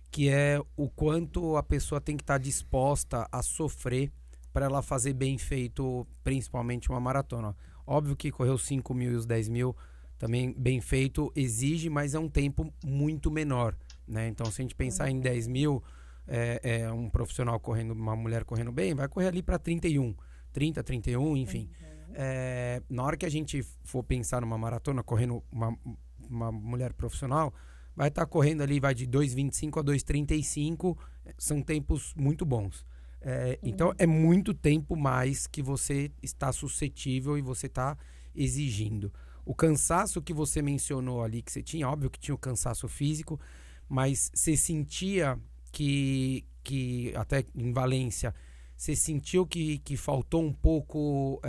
que é o quanto a pessoa tem que estar disposta a sofrer para ela fazer bem feito, principalmente uma maratona. Óbvio que correr os 5 mil e os 10 mil também bem feito exige, mas é um tempo muito menor, né? Então, se a gente pensar em 10 mil, um profissional correndo, uma mulher correndo bem, vai correr ali para 31, enfim. Na hora que a gente for pensar numa maratona, correndo uma mulher profissional, vai estar correndo ali, vai de 2,25 a 2,35, são tempos muito bons. Então, é muito tempo mais que você está suscetível e você está exigindo. O cansaço que você mencionou ali, que você tinha, óbvio que tinha o cansaço físico, mas você sentia que até em Valência, você sentiu que faltou um pouco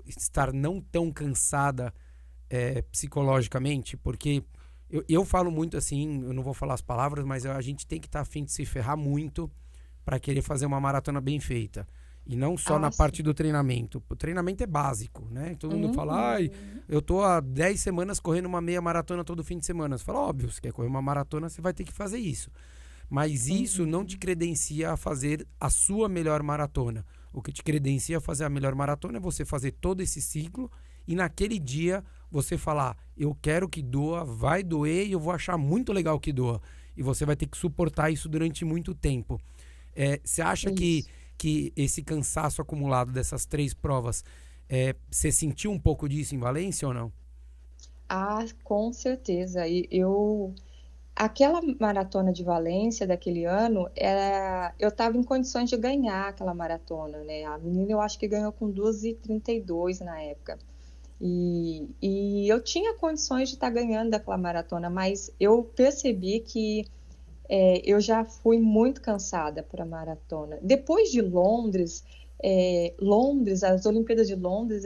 estar não tão cansada psicologicamente? Porque eu falo muito assim, eu não vou falar as palavras, mas a gente tem que estar a fim de se ferrar muito para querer fazer uma maratona bem feita. E não só na parte do treinamento. O treinamento é básico, né? Todo mundo fala, eu tô há 10 semanas correndo uma meia maratona todo fim de semana. Você fala, óbvio, você quer correr uma maratona, você vai ter que fazer isso. Mas isso não te credencia a fazer a sua melhor maratona. O que te credencia a fazer a melhor maratona é você fazer todo esse ciclo e naquele dia você falar, eu quero que doa, vai doer e eu vou achar muito legal que doa. E você vai ter que suportar isso durante muito tempo. Você acha que esse cansaço acumulado dessas 3 provas, você sentiu um pouco disso em Valência ou não? Ah, com certeza. Aquela maratona de Valência daquele ano, eu estava em condições de ganhar aquela maratona, né? A menina eu acho que ganhou com 2:32 na época. E eu tinha condições de estar ganhando daquela maratona, mas eu percebi que eu já fui muito cansada para a maratona. Depois de Londres, as Olimpíadas de Londres,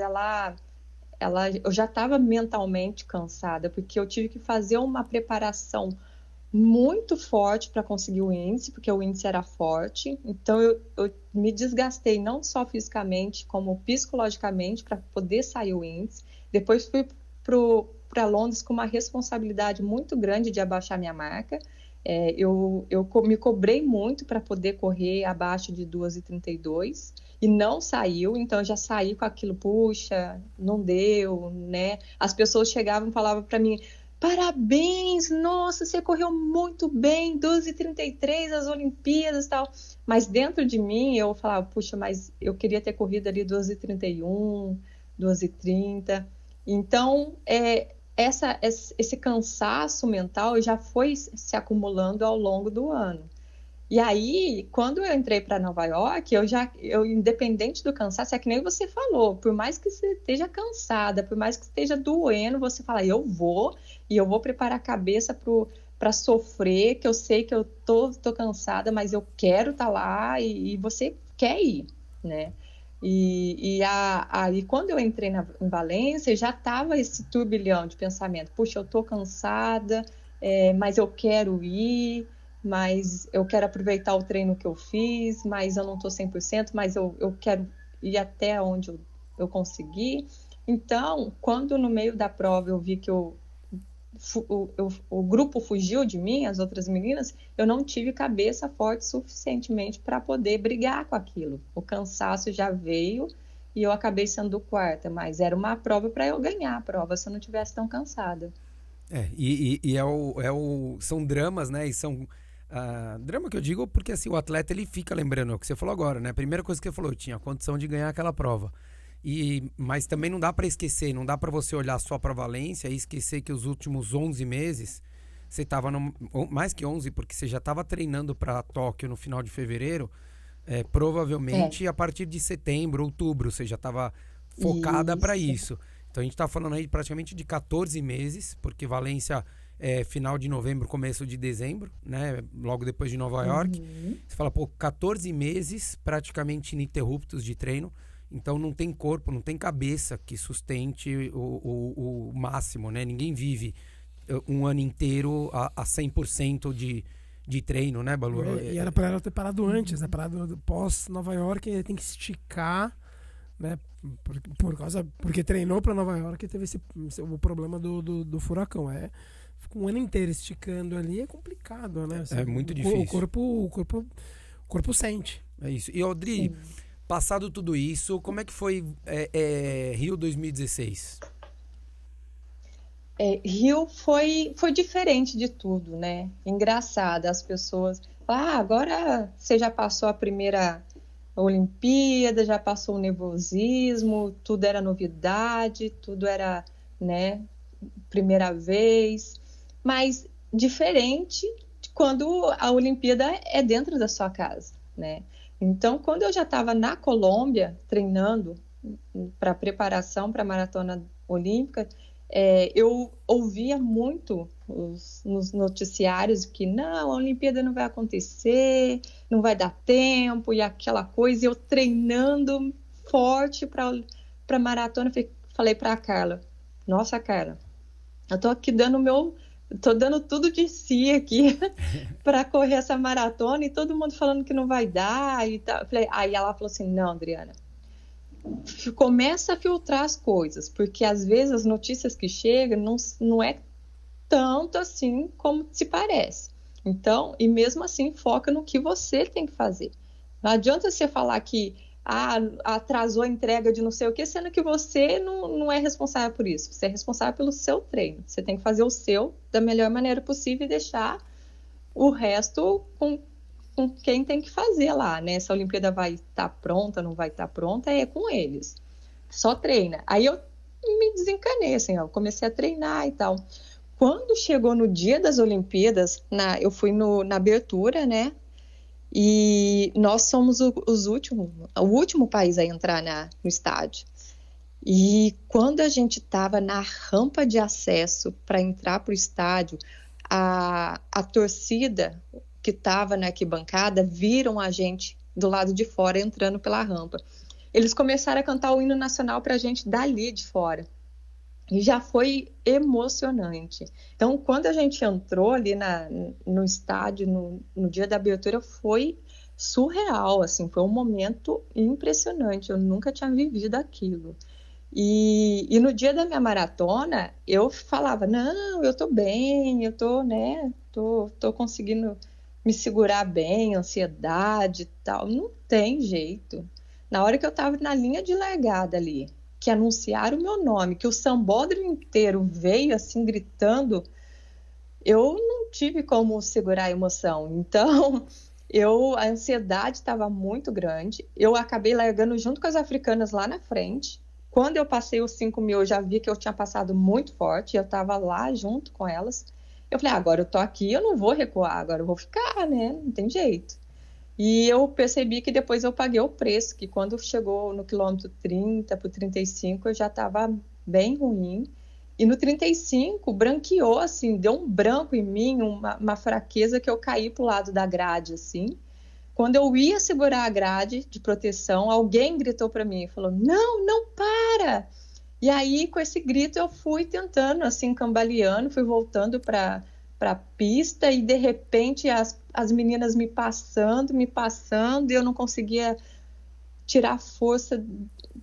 eu já estava mentalmente cansada, porque eu tive que fazer uma preparação muito forte para conseguir o índice, porque o índice era forte. Então, eu me desgastei não só fisicamente, como psicologicamente, para poder sair o índice. Depois fui para Londres com uma responsabilidade muito grande de abaixar minha marca. Eu me cobrei muito para poder correr abaixo de 2:32 e não saiu, então eu já saí com aquilo, puxa, não deu, né? As pessoas chegavam e falavam para mim, parabéns, nossa, você correu muito bem, 2:33 as Olimpíadas e tal. Mas dentro de mim eu falava, puxa, mas eu queria ter corrido ali 2:31, 2:30. Então, esse cansaço mental já foi se acumulando ao longo do ano. E aí, quando eu entrei para Nova York, eu, independente do cansaço, é que nem você falou, por mais que você esteja cansada, por mais que esteja doendo, você fala, eu vou preparar a cabeça para sofrer, que eu sei que eu tô cansada, mas eu quero estar lá e você quer ir, né? E quando eu entrei em Valência, já estava esse turbilhão de pensamento, puxa, eu tô cansada, mas eu quero ir, mas eu quero aproveitar o treino que eu fiz, mas eu não estou 100%, mas eu quero ir até onde eu conseguir. Então, quando no meio da prova eu vi que o grupo fugiu de mim, as outras meninas, eu não tive cabeça forte suficientemente para poder brigar com aquilo. O cansaço já veio e eu acabei sendo quarta, mas era uma prova para eu ganhar a prova se eu não tivesse tão cansada. São dramas, né? E são drama que eu digo porque assim, o atleta ele fica lembrando o que você falou agora, né? A primeira coisa que você falou, eu tinha a condição de ganhar aquela prova. Mas também não dá para esquecer, não dá para você olhar só para Valência e esquecer que os últimos 11 meses você estava mais que 11, porque você já estava treinando para Tóquio no final de fevereiro, provavelmente a partir de setembro, outubro, você já estava focada para isso. Então a gente está falando aí praticamente de 14 meses, porque Valência final de novembro, começo de dezembro, né? Logo depois de Nova York. Você fala, 14 meses praticamente ininterruptos de treino. Então não tem corpo, não tem cabeça que sustente o máximo, né? Ninguém vive um ano inteiro a 100% de treino, né, Balu? E era para ela ter parado antes, né? Parado pós Nova York, tem que esticar, né? Porque treinou para Nova York e teve o problema do furacão. Fica um ano inteiro esticando ali, é complicado, né? É muito difícil. O corpo sente. É isso. E, Audrey, passado tudo isso, como é que foi Rio 2016? Rio foi diferente de tudo, né? Engraçado, as pessoas falam, agora você já passou a primeira Olimpíada, já passou o nervosismo, tudo era novidade, tudo era, né, primeira vez, mas diferente de quando a Olimpíada é dentro da sua casa, né? Então, quando eu já estava na Colômbia treinando para preparação para a maratona olímpica, eu ouvia muito nos noticiários que não, a Olimpíada não vai acontecer, não vai dar tempo e aquela coisa. E eu treinando forte para a maratona, falei para a Carla, nossa, Carla, eu tô aqui tô dando tudo de si aqui para correr essa maratona e todo mundo falando que não vai dar e tal. Aí ela falou assim, não, Adriana, começa a filtrar as coisas, porque às vezes as notícias que chegam não é tanto assim como se parece. Então, e mesmo assim, foca no que você tem que fazer. Não adianta você falar que atrasou a entrega de não sei o que, sendo que você não é responsável por isso. Você é responsável pelo seu treino. Você tem que fazer o seu da melhor maneira possível e deixar o resto com quem tem que fazer lá, né? Se a Olimpíada vai estar pronta, não vai estar pronta, é com eles. Só treina. Aí eu me desencanei, assim, ó, comecei a treinar e tal. Quando chegou no dia das Olimpíadas, eu fui na abertura, né? E nós somos o último país a entrar no estádio. E quando a gente estava na rampa de acesso para entrar para o estádio, a torcida que estava na arquibancada viram a gente do lado de fora entrando pela rampa. Eles começaram a cantar o hino nacional para a gente dali de fora. E já foi emocionante. Então, quando a gente entrou ali no estádio, no dia da abertura, foi surreal, assim, foi um momento impressionante. Eu nunca tinha vivido aquilo. E no dia da minha maratona, eu falava, não, eu tô bem, eu tô, né, tô conseguindo me segurar bem, ansiedade e tal. Não tem jeito. Na hora que eu tava na linha de largada ali, que anunciaram o meu nome, que o sambódromo inteiro veio assim gritando, eu não tive como segurar a emoção. Então, a ansiedade estava muito grande. Eu acabei largando junto com as africanas lá na frente. Quando eu passei os 5.000, eu já vi que eu tinha passado muito forte. Eu estava lá junto com elas. Eu falei, agora eu tô aqui, eu não vou recuar, agora eu vou ficar, né? Não tem jeito. E eu percebi que depois eu paguei o preço, que quando chegou no quilômetro 30 para o 35, eu já estava bem ruim. E no 35, branqueou, assim, deu um branco em mim, uma fraqueza que eu caí para o lado da grade, assim. Quando eu ia segurar a grade de proteção, alguém gritou para mim e falou, não, não para! E aí, com esse grito, eu fui tentando, assim, cambaleando, fui voltando para a pista e, de repente, as meninas me passando, e eu não conseguia tirar força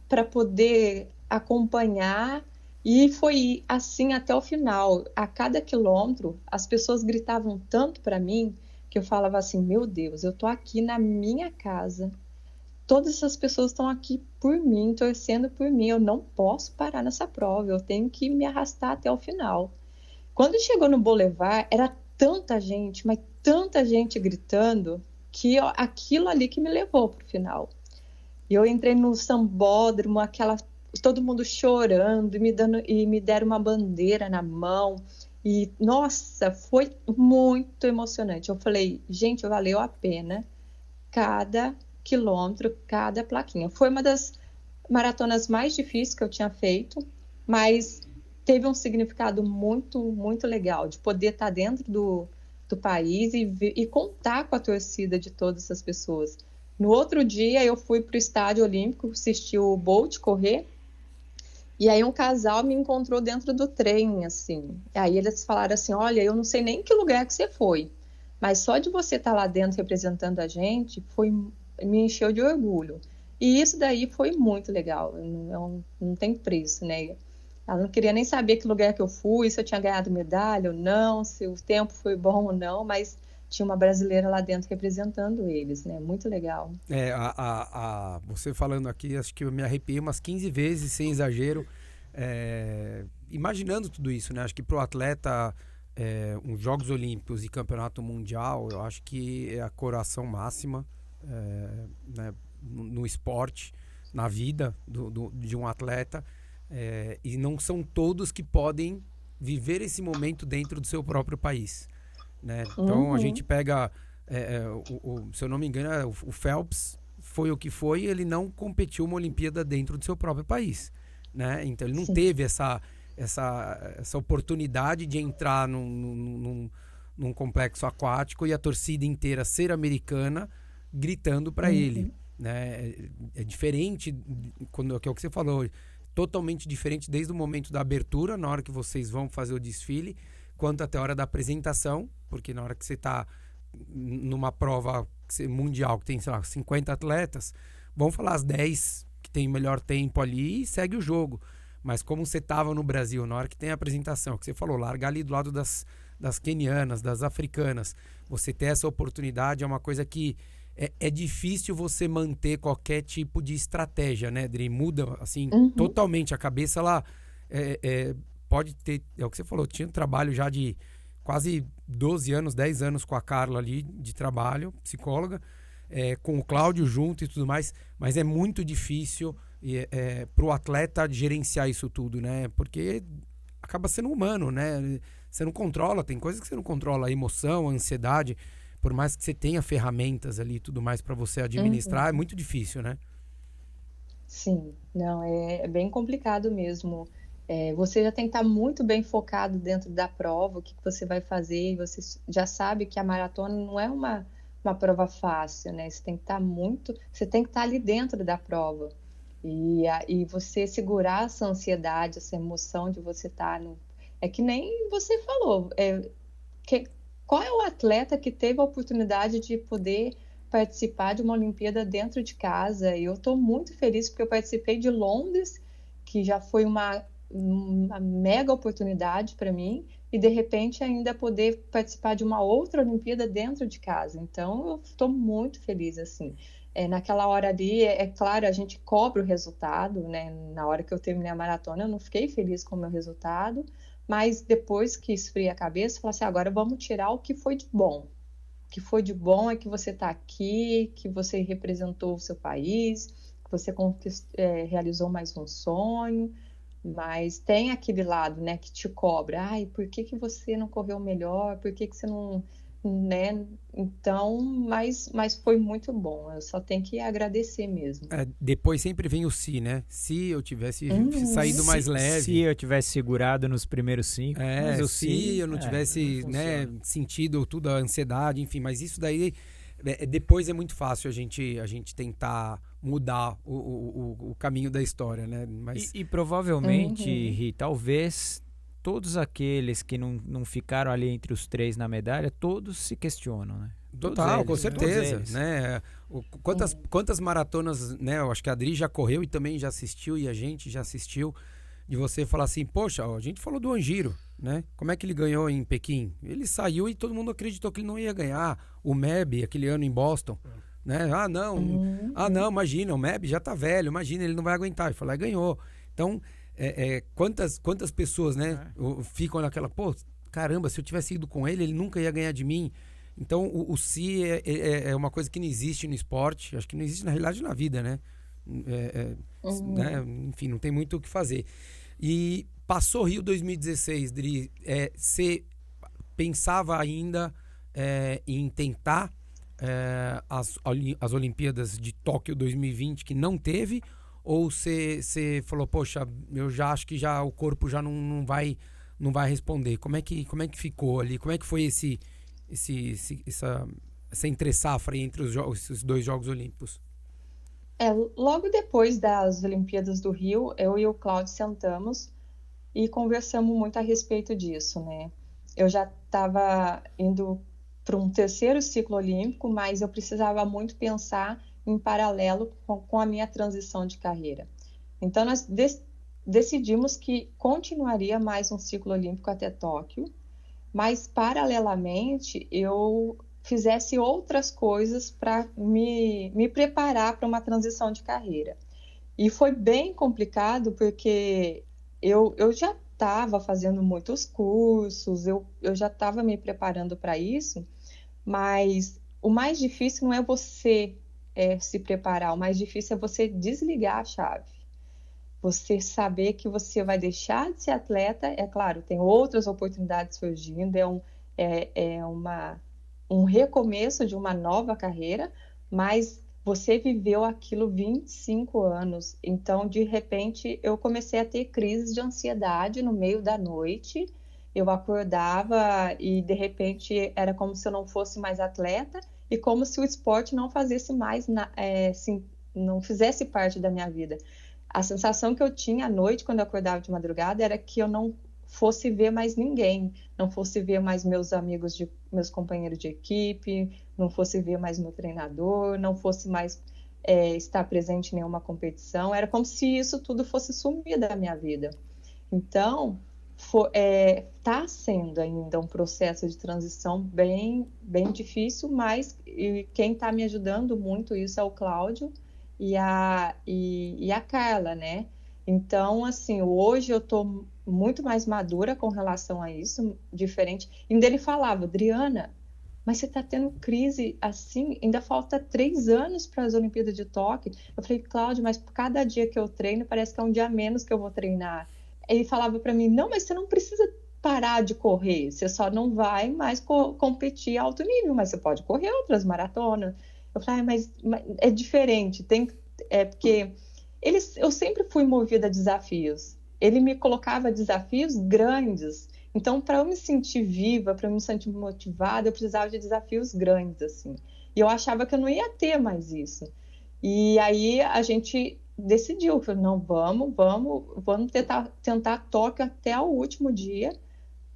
para poder acompanhar. E foi assim até o final. A cada quilômetro, as pessoas gritavam tanto para mim que eu falava assim, meu Deus, eu tô aqui na minha casa, todas essas pessoas estão aqui por mim, torcendo por mim, eu não posso parar nessa prova, eu tenho que me arrastar até o final. Quando chegou no Boulevard, era tanta gente, mas tanta gente gritando, que aquilo ali que me levou para o final. E eu entrei no sambódromo, todo mundo chorando, e me deram uma bandeira na mão. E, nossa, foi muito emocionante. Eu falei, gente, valeu a pena cada quilômetro, cada plaquinha. Foi uma das maratonas mais difíceis que eu tinha feito, mas teve um significado muito, muito legal de poder estar dentro do país e contar com a torcida de todas essas pessoas. No outro dia, eu fui para o Estádio Olímpico, assisti o Bolt correr, e aí um casal me encontrou dentro do trem, assim. Aí eles falaram assim, olha, eu não sei nem que lugar que você foi, mas só de você estar lá dentro representando a gente, me encheu de orgulho. E isso daí foi muito legal, não tem preço, né? Ela não queria nem saber que lugar que eu fui, se eu tinha ganhado medalha ou não, se o tempo foi bom ou não, mas tinha uma brasileira lá dentro representando eles, né? Muito legal. Você falando aqui, acho que eu me arrepiei umas 15 vezes, sem exagero, imaginando tudo isso, né? Acho que para o atleta, uns Jogos Olímpicos e Campeonato Mundial, eu acho que é a coroação máxima, né? No esporte, na vida de um atleta, e não são todos que podem viver esse momento dentro do seu próprio país, né? Então a gente pega, se eu não me engano, o Phelps foi o que foi, ele não competiu uma Olimpíada dentro do seu próprio país, né? Então ele não teve essa oportunidade de entrar num complexo aquático e a torcida inteira ser americana gritando para ele, né? É diferente, que é o que você falou, totalmente diferente desde o momento da abertura, na hora que vocês vão fazer o desfile, quanto até a hora da apresentação, porque na hora que você está numa prova mundial que tem, sei lá, 50 atletas, vão falar as 10 que tem melhor tempo ali e segue o jogo. Mas como você estava no Brasil, na hora que tem a apresentação, que você falou, largar ali do lado das quenianas, das africanas, você ter essa oportunidade é uma coisa que é difícil você manter qualquer tipo de estratégia, né, Dri? Muda, assim, totalmente. A cabeça, ela pode ter... É o que você falou, tinha um trabalho já de quase 12 anos, 10 anos com a Carla ali, de trabalho, psicóloga, com o Cláudio junto e tudo mais, mas é muito difícil para o atleta gerenciar isso tudo, né? Porque acaba sendo humano, né? Você não controla, tem coisas que você não controla, a emoção, a ansiedade... Por mais que você tenha ferramentas ali e tudo mais para você administrar, é muito difícil, né? Sim, não, é bem complicado mesmo. Você já tem que estar muito bem focado dentro da prova, o que você vai fazer, e você já sabe que a maratona não é uma prova fácil, né? Você tem que estar ali dentro da prova. E você segurar essa ansiedade, essa emoção de você estar no... É que nem você falou, qual é o atleta que teve a oportunidade de poder participar de uma Olimpíada dentro de casa? E eu estou muito feliz porque eu participei de Londres, que já foi uma mega oportunidade para mim, e de repente ainda poder participar de uma outra Olimpíada dentro de casa. Então eu estou muito feliz, assim. Naquela hora ali, claro, a gente cobra o resultado, né? Na hora que eu terminei a maratona, eu não fiquei feliz com o meu resultado, mas depois que esfria a cabeça, eu falei assim, agora vamos tirar o que foi de bom. O que foi de bom é que você está aqui, que você representou o seu país, que você realizou mais um sonho, mas tem aquele lado, né, que te cobra. Ai, por que você não correu melhor? Por que você não, né? Então, mas foi muito bom. Eu só tenho que agradecer mesmo. Depois sempre vem o se, né? Se eu tivesse saído mais leve. Se eu tivesse segurado nos primeiros 5. Mas se eu não tivesse, né, sentido toda a ansiedade, enfim. Mas isso daí, depois é muito fácil a gente tentar mudar o caminho da história, né? Mas... E provavelmente, Ri, talvez todos aqueles que não ficaram ali entre os 3 na medalha, todos se questionam, né? Total, com certeza, né? Quantas maratonas, né? Eu acho que a Adri já correu e também já assistiu, e a gente já assistiu, de você falar assim, poxa, a gente falou do Angiro, né? Como é que ele ganhou em Pequim? Ele saiu e todo mundo acreditou que ele não ia ganhar. O Meb, aquele ano em Boston, né? Não, imagina, o Meb já tá velho, imagina, ele não vai aguentar. Ele falou, ganhou. Então, quantas pessoas, né, ficam naquela, pô, caramba, se eu tivesse ido com ele nunca ia ganhar de mim. Então, o se é uma coisa que não existe no esporte, acho que não existe na realidade na vida, né? Né? Enfim, não tem muito o que fazer. E passou Rio 2016, Dri, você pensava ainda em tentar as Olimpíadas de Tóquio 2020, que não teve, ou você falou, poxa, eu já acho que já o corpo já não vai responder? Como é que ficou ali? Como é que foi essa entre-safra entre esses 2 Jogos Olímpicos? Logo depois das Olimpíadas do Rio, eu e o Cláudio sentamos e conversamos muito a respeito disso, né? Eu já estava indo para um 3º ciclo olímpico, mas eu precisava muito pensar em paralelo com a minha transição de carreira. Então, nós decidimos que continuaria mais um ciclo olímpico até Tóquio, mas, paralelamente, eu fizesse outras coisas para me preparar para uma transição de carreira. E foi bem complicado porque eu já estava fazendo muitos cursos, eu já estava me preparando para isso, mas o mais difícil não é você se preparar, o mais difícil é você desligar a chave. Você saber que você vai deixar de ser atleta, é claro, tem outras oportunidades surgindo, um recomeço de uma nova carreira, mas você viveu aquilo 25 anos. Então, de repente, eu comecei a ter crises de ansiedade no meio da noite. Eu acordava e, de repente, era como se eu não fosse mais atleta e como se o esporte não fizesse mais, não fizesse parte da minha vida. A sensação que eu tinha à noite, quando eu acordava de madrugada, era que eu não fosse ver mais ninguém, não fosse ver mais meus amigos, meus companheiros de equipe, não fosse ver mais meu treinador, não fosse mais estar presente em nenhuma competição. Era como se isso tudo fosse sumir da minha vida. Então, está sendo ainda um processo de transição bem, bem difícil, mas quem está me ajudando muito isso é o Cláudio e a Carla, né? Então, assim, hoje eu estou muito mais madura com relação a isso, diferente. E ele falava, Adriana, mas você está tendo crise assim, ainda falta 3 anos para as Olimpíadas de Tóquio. Eu falei, Cláudio, mas cada dia que eu treino parece que é um dia menos que eu vou treinar. Ele falava para mim, não, mas você não precisa parar de correr, você só não vai mais competir a alto nível, mas você pode correr outras maratonas. Eu falei, mas é diferente, porque eu sempre fui movida a desafios. Ele me colocava desafios grandes. Então, para eu me sentir viva, para eu me sentir motivada, eu precisava de desafios grandes, assim. E eu achava que eu não ia ter mais isso. E aí a gente decidiu, falou, não, vamos tentar Tóquio até o último dia,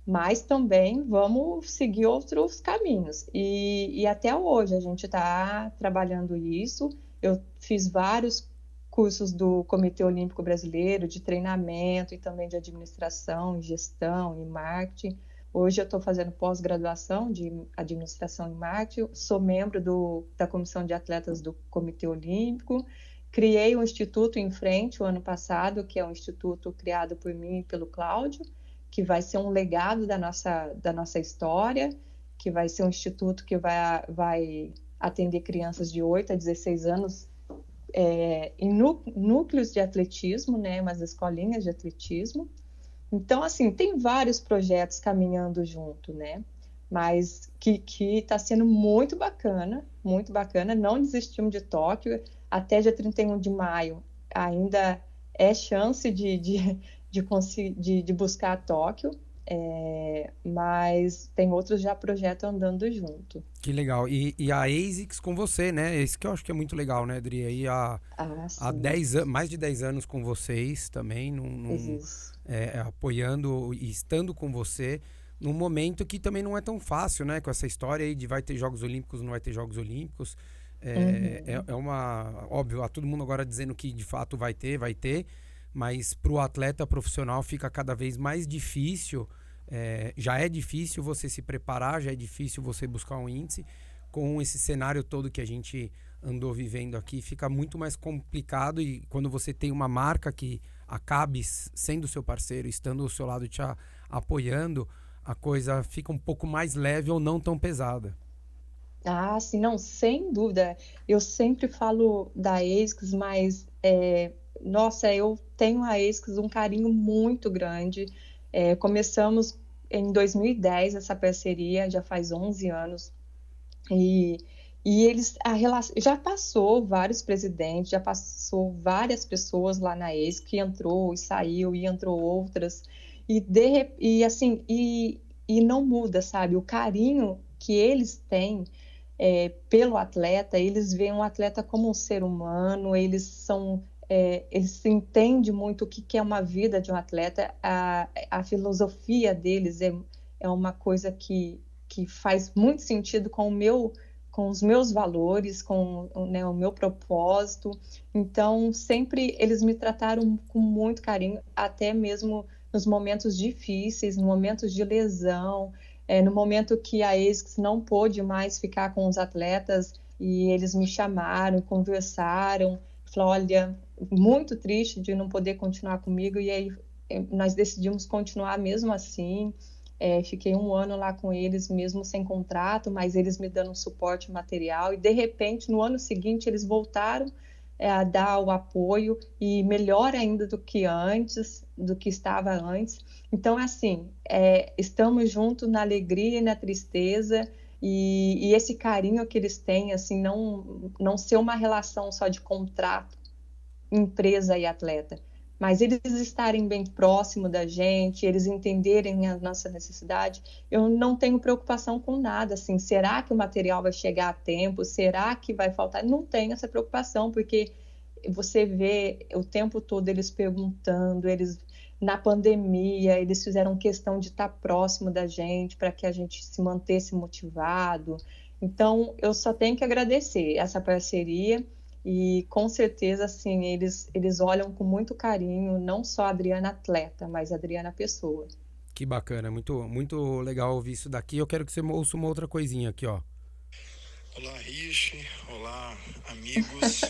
mas também vamos seguir outros caminhos. E até hoje a gente está trabalhando isso. Eu fiz vários cursos do Comitê Olímpico Brasileiro, de treinamento e também de administração, gestão e marketing. Hoje eu estou fazendo pós-graduação de administração e marketing, sou membro da comissão de atletas do Comitê Olímpico, criei um instituto em frente o ano passado, que é um instituto criado por mim e pelo Cláudio, que vai ser um legado da nossa história, que vai ser um instituto que vai atender crianças de 8 a 16 anos em núcleos de atletismo, né, umas escolinhas de atletismo. Então, assim, tem vários projetos caminhando junto, né? Mas que está sendo muito bacana, não desistimos de Tóquio, até dia 31 de maio ainda é chance de buscar Tóquio, mas tem outros já projetos andando junto. Que legal. E a ASICS com você, né? Esse que eu acho que é muito legal, né, Adri? Aí há mais de 10 anos com vocês também, apoiando e estando com você num momento que também não é tão fácil, né? Com essa história aí de vai ter Jogos Olímpicos, não vai ter Jogos Olímpicos. Óbvio, há todo mundo agora dizendo que de fato vai ter, mas para o atleta profissional fica cada vez mais difícil. Já é difícil você se preparar, já é difícil você buscar um índice. Com esse cenário todo que a gente andou vivendo aqui, fica muito mais complicado, e quando você tem uma marca que acabe sendo seu parceiro, estando ao seu lado te apoiando, a coisa fica um pouco mais leve ou não tão pesada. Ah, sim, não, sem dúvida. Eu sempre falo da ASICS, mas nossa, eu tenho a ASICS um carinho muito grande. Começamos em 2010 essa parceria, já faz 11 anos. E já passou vários presidentes, já passou várias pessoas lá na ASICS, que entrou e saiu, e entrou outras. E não muda, sabe? O carinho que eles têm pelo atleta, eles veem o atleta como um ser humano, eles se entendem muito o que é uma vida de um atleta, a filosofia deles é uma coisa que faz muito sentido com os meus valores, com, né, o meu propósito. Então, sempre eles me trataram com muito carinho, até mesmo nos momentos difíceis, no momentos de lesão, no momento que a ASICS não pôde mais ficar com os atletas, e eles me chamaram, conversaram, falaram, olha, muito triste de não poder continuar comigo, e aí nós decidimos continuar mesmo assim. Fiquei 1 ano lá com eles, mesmo sem contrato, mas eles me dando suporte material, e de repente, no ano seguinte, eles voltaram a dar o apoio, e melhor ainda do que estava antes. Então, assim, estamos juntos na alegria e na tristeza, e esse carinho que eles têm, assim, não ser uma relação só de contrato, empresa e atleta, mas eles estarem bem próximo da gente, eles entenderem a nossa necessidade. Eu não tenho preocupação com nada, assim, será que o material vai chegar a tempo? Será que vai faltar? Não tenho essa preocupação, porque você vê o tempo todo eles perguntando, na pandemia, eles fizeram questão de estar próximo da gente, para que a gente se mantesse motivado. Então, eu só tenho que agradecer essa parceria. E com certeza, assim, eles olham com muito carinho, não só a Adriana atleta, mas a Adriana pessoa. Que bacana, muito, muito legal ouvir isso daqui. Eu quero que você ouça uma outra coisinha aqui, ó. Olá, Rich. Olá, amigos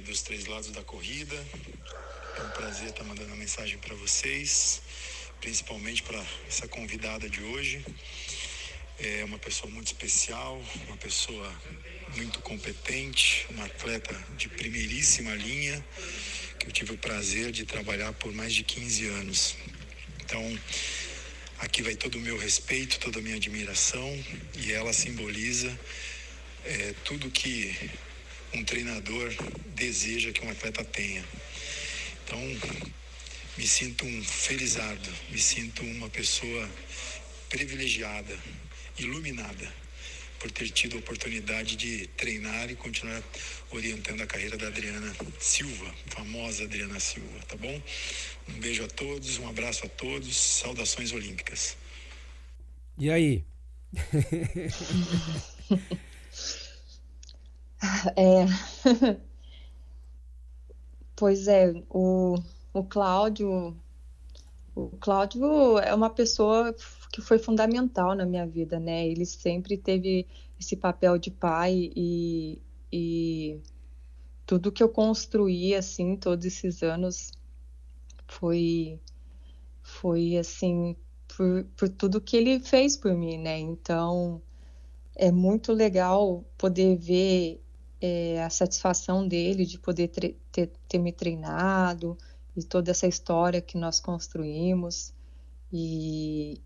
dos 3 lados da corrida. É um prazer estar mandando uma mensagem para vocês, principalmente para essa convidada de hoje. É uma pessoa muito especial, uma pessoa muito competente, uma atleta de primeiríssima linha, que eu tive o prazer de trabalhar por mais de 15 anos. Então, aqui vai todo o meu respeito, toda a minha admiração, e ela simboliza tudo que um treinador deseja que um atleta tenha. Então, me sinto um felizardo, me sinto uma pessoa privilegiada, iluminada por ter tido a oportunidade de treinar e continuar orientando a carreira da Adriana Silva, famosa Adriana Silva, tá bom? Um beijo a todos, um abraço a todos, saudações olímpicas. E aí? Pois é, o Cláudio é uma pessoa que foi fundamental na minha vida, né? Ele sempre teve esse papel de pai e tudo que eu construí, assim, todos esses anos foi assim, por tudo que ele fez por mim, né? Então, é muito legal poder ver a satisfação dele de poder ter me treinado e toda essa história que nós construímos. E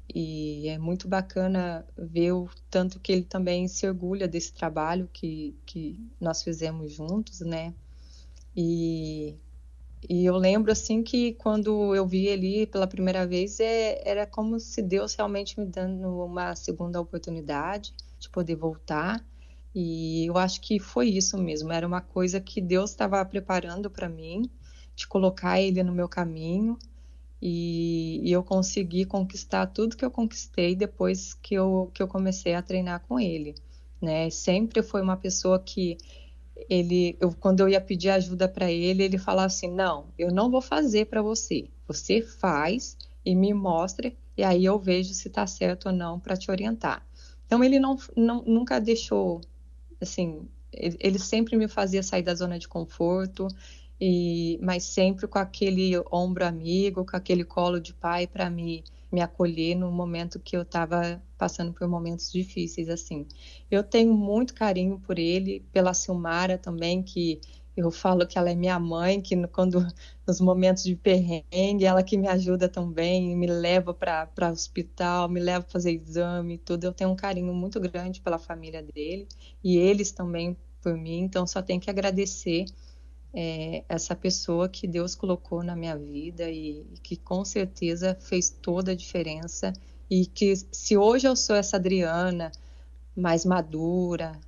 é muito bacana ver o tanto que ele também se orgulha desse trabalho que nós fizemos juntos, né? E eu lembro, assim, que quando eu vi ele pela primeira vez, era como se Deus realmente me dando uma segunda oportunidade de poder voltar. E eu acho que foi isso mesmo, era uma coisa que Deus estava preparando para mim, de colocar ele no meu caminho. E eu consegui conquistar tudo que eu conquistei depois que eu comecei a treinar com ele, né? Sempre foi uma pessoa que quando eu ia pedir ajuda para ele, ele falava assim: não, eu não vou fazer para você, você faz e me mostra, e aí eu vejo se está certo ou não para te orientar. Então ele nunca deixou, assim, ele sempre me fazia sair da zona de conforto, mas sempre com aquele ombro amigo, com aquele colo de pai para me acolher no momento que eu estava passando por momentos difíceis, assim. Eu tenho muito carinho por ele, pela Silmara também, que eu falo que ela é minha mãe, que quando nos momentos de perrengue, ela que me ajuda também, me leva para o hospital, me leva para fazer exame e tudo. Eu tenho um carinho muito grande pela família dele e eles também por mim, então só tenho que agradecer essa pessoa que Deus colocou na minha vida e que com certeza fez toda a diferença, e que se hoje eu sou essa Adriana mais madura,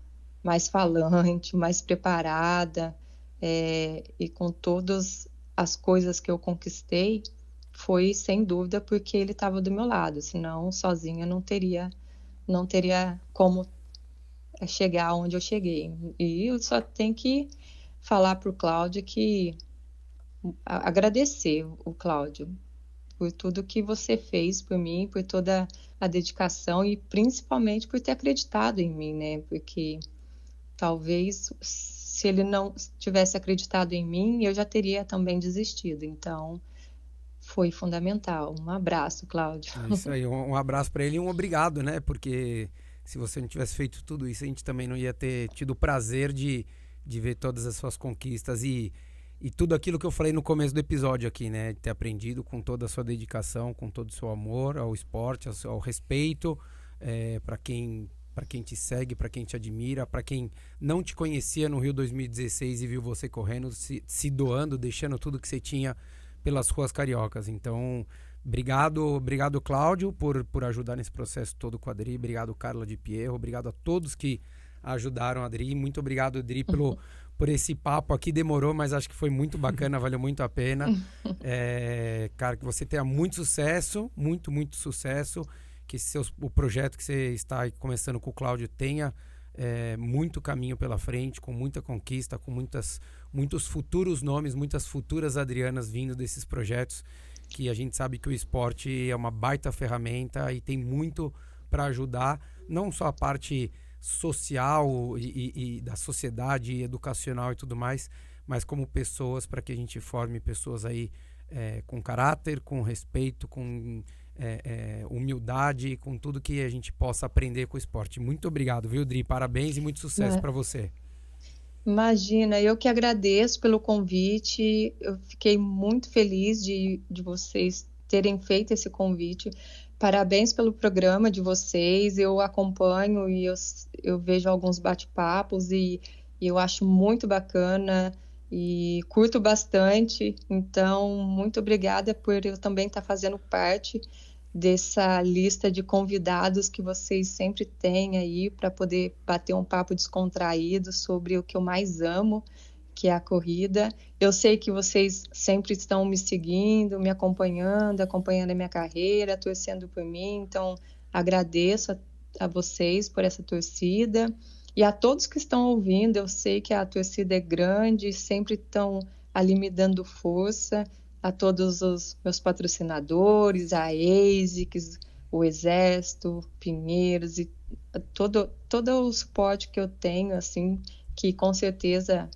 mais falante, mais preparada, e com todas as coisas que eu conquistei, foi sem dúvida porque ele estava do meu lado, senão sozinha não teria como chegar onde eu cheguei. E eu só tenho que falar para o Cláudio agradecer o Cláudio por tudo que você fez por mim, por toda a dedicação e principalmente por ter acreditado em mim, né? Porque talvez se ele não tivesse acreditado em mim, eu já teria também desistido. Então, foi fundamental. Um abraço, Cláudio. É isso aí, um abraço para ele e um obrigado, né? Porque se você não tivesse feito tudo isso, a gente também não ia ter tido o prazer de ver todas as suas conquistas e tudo aquilo que eu falei no começo do episódio aqui, né? De ter aprendido com toda a sua dedicação, com todo o seu amor ao esporte, ao respeito, para quem te segue, para quem te admira, para quem não te conhecia no Rio 2016 e viu você correndo, se doando, deixando tudo que você tinha pelas ruas cariocas. Então, obrigado Cláudio, por ajudar nesse processo todo com a Adri. Obrigado, Carla de Pierro. Obrigado a todos que ajudaram a Adri. Muito obrigado, Adri, por esse papo aqui. Demorou, mas acho que foi muito bacana, valeu muito a pena. Cara, que você tenha muito sucesso, muito sucesso. Que o projeto que você está começando com o Cláudio tenha muito caminho pela frente, com muita conquista, com muitos futuros nomes, muitas futuras Adrianas vindo desses projetos, que a gente sabe que o esporte é uma baita ferramenta e tem muito para ajudar, não só a parte social e da sociedade educacional e tudo mais, mas como pessoas, para que a gente forme pessoas aí com caráter, com respeito, com humildade, com tudo que a gente possa aprender com o esporte. Muito obrigado, viu, Dri? Parabéns e muito sucesso para você. Imagina, eu que agradeço pelo convite. Eu fiquei muito feliz de vocês terem feito esse convite. Parabéns pelo programa de vocês. Eu acompanho e eu vejo alguns bate-papos e eu acho muito bacana e curto bastante. Então, muito obrigada por eu também estar fazendo parte dessa lista de convidados que vocês sempre têm aí para poder bater um papo descontraído sobre o que eu mais amo, que é a corrida. Eu sei que vocês sempre estão me seguindo, me acompanhando a minha carreira, torcendo por mim, então agradeço a vocês por essa torcida e a todos que estão ouvindo. Eu sei que a torcida é grande, sempre estão ali me dando força, a todos os meus patrocinadores, a ASICS, o Exército, Pinheiros e todo o suporte que eu tenho, assim, que com certeza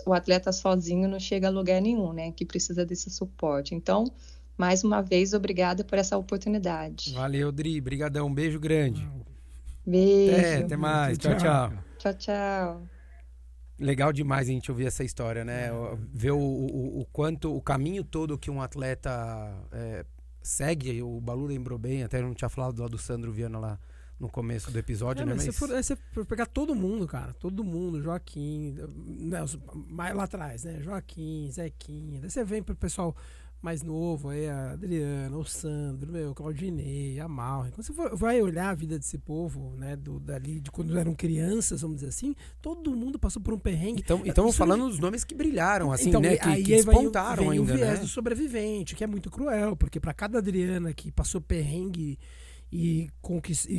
o atleta sozinho não chega a lugar nenhum, né? Que precisa desse suporte. Então, mais uma vez, obrigada por essa oportunidade. Valeu, Dri. Brigadão. Um beijo grande. Beijo. Até mais. Tchau, tchau. Tchau, tchau. Legal demais a gente ouvir essa história, né? Ver o quanto, o caminho todo que um atleta segue. O Balu lembrou bem, até eu não tinha falado lá do Sandro Viana lá no começo do episódio, né? Mas se você for pegar todo mundo, cara, todo mundo, Joaquim, né, mais lá atrás, né? Joaquim, Zequinha, daí você vem pro pessoal mais novo, aí a Adriana, o Sandro, o Claudinei, a Malren. Quando você vai olhar a vida desse povo, né, dali, de quando eram crianças, vamos dizer assim, todo mundo passou por um perrengue. Então falando dos nomes que brilharam, assim, então, né, que despontaram vem ainda, o viés né? do sobrevivente, que é muito cruel, porque para cada Adriana que passou perrengue e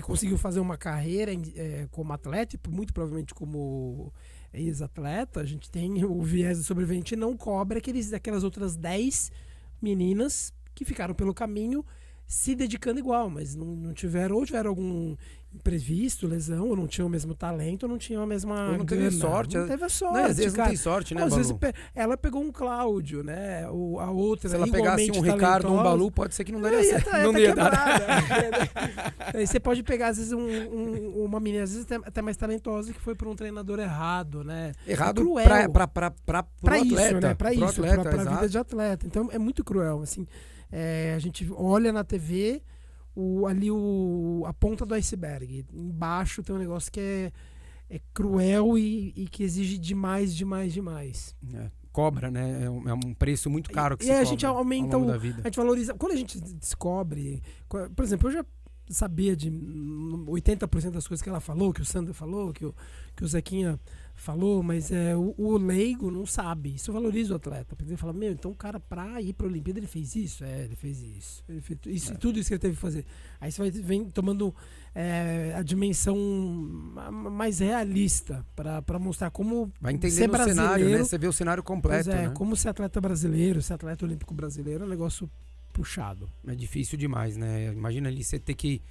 conseguiu fazer uma carreira como atleta, e muito provavelmente como ex-atleta, a gente tem o viés do sobrevivente, não cobre aquelas outras 10 meninas que ficaram pelo caminho se dedicando igual, mas não tiveram, ou tiveram algum imprevisto, lesão, ou não tinham o mesmo talento, ou não tinham a mesma ou não teve sorte. Não teve sorte, às vezes cara. não tem sorte, né, às Balu? vezes ela pegou um Cláudio, né? A outra, se ela pegasse um Ricardo ou um Balu, pode ser que não daria certo. Não ia dar. Aí você pode pegar, às vezes, uma menina, às vezes até mais talentosa, que foi por um treinador errado, né? Errado pra isso, atleta, né? Pra isso, pra exato. vida de atleta. Então é muito cruel, assim. A gente olha na TV a ponta do iceberg. Embaixo tem um negócio que é cruel e que exige demais. Cobra, né? É um preço muito caro que se a cobra gente aumenta ao longo da vida. A gente valoriza. Quando a gente descobre, por exemplo, eu já sabia de 80% das coisas que ela falou, que o Sandro falou, que o Zequinha falou, mas o leigo não sabe. Isso valoriza o atleta. Porque ele fala, então o cara pra ir pra Olimpíada ele fez isso? Ele fez isso. Ele fez isso, tudo isso que ele teve que fazer. Aí você vem tomando a dimensão mais realista pra mostrar como vai entendendo ser brasileiro, o cenário, né? Você vê o cenário completo, né? Como ser atleta brasileiro, ser atleta olímpico brasileiro é um negócio puxado. É difícil demais, né? Imagina ali você ter que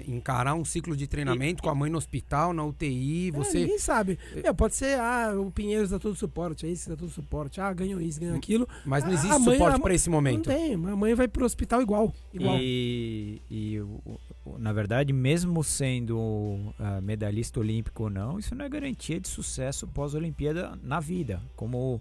encarar um ciclo de treinamento com a mãe no hospital, na UTI, você... Ninguém sabe. Pode ser, o Pinheiros dá todo suporte, esse dá todo suporte, ganhou isso, ganhou aquilo. Mas não existe suporte para esse momento. Não tem, a mãe vai pro hospital igual. E na verdade, mesmo sendo medalhista olímpico ou não, isso não é garantia de sucesso pós-Olimpíada na vida, como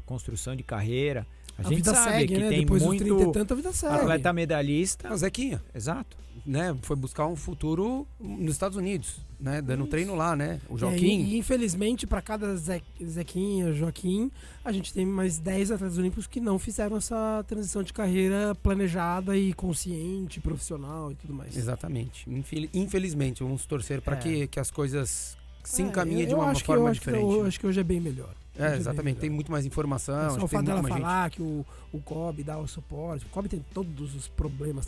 construção de carreira. A gente vida sabe segue, que né? tem Depois muito dos 30 e tanto, a vida segue. atleta medalhista. O Zequinha. Exato. Né? Foi buscar um futuro nos Estados Unidos, né? Dando treino lá, né? O Joaquim. E infelizmente, para cada Zequinha, Joaquim, a gente tem mais 10 atletas olímpicos que não fizeram essa transição de carreira planejada e consciente, profissional e tudo mais. Exatamente. Infelizmente, vamos torcer para que as coisas se encaminhem de uma forma diferente. Eu acho que hoje é bem melhor. Exatamente, tem muito mais informação. Só o fato dela falar que o COB dá o suporte. O COB tem todos os problemas,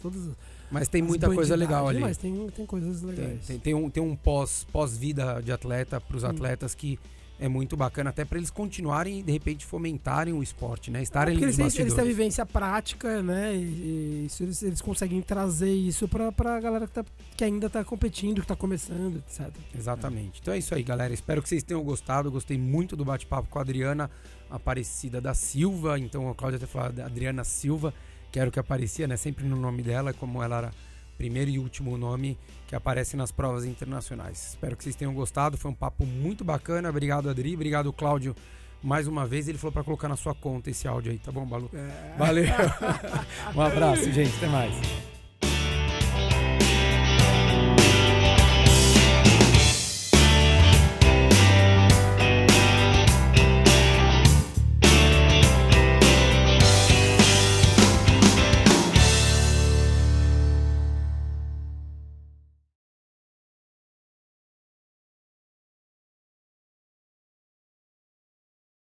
mas tem muita coisa legal ali. Mas tem coisas legais. Tem um pós-vida de atleta para os atletas que é muito bacana, até para eles continuarem e de repente fomentarem o esporte, né? Estarem ali nos bastidores. Eles têm a vivência prática, né? E isso eles conseguem trazer isso pra galera que ainda tá competindo, que tá começando, etc. Exatamente. Então é isso aí, galera. Espero que vocês tenham gostado. Eu gostei muito do bate-papo com a Adriana Aparecida da Silva. Então a Cláudia até falou da Adriana Silva, que era o que aparecia, né? Sempre no nome dela, como ela era primeiro e último nome que aparece nas provas internacionais. Espero que vocês tenham gostado. Foi um papo muito bacana. Obrigado, Adri. Obrigado, Cláudio. Mais uma vez, ele falou para colocar na sua conta esse áudio aí, tá bom, Balu? Valeu. Um abraço, gente. Até mais.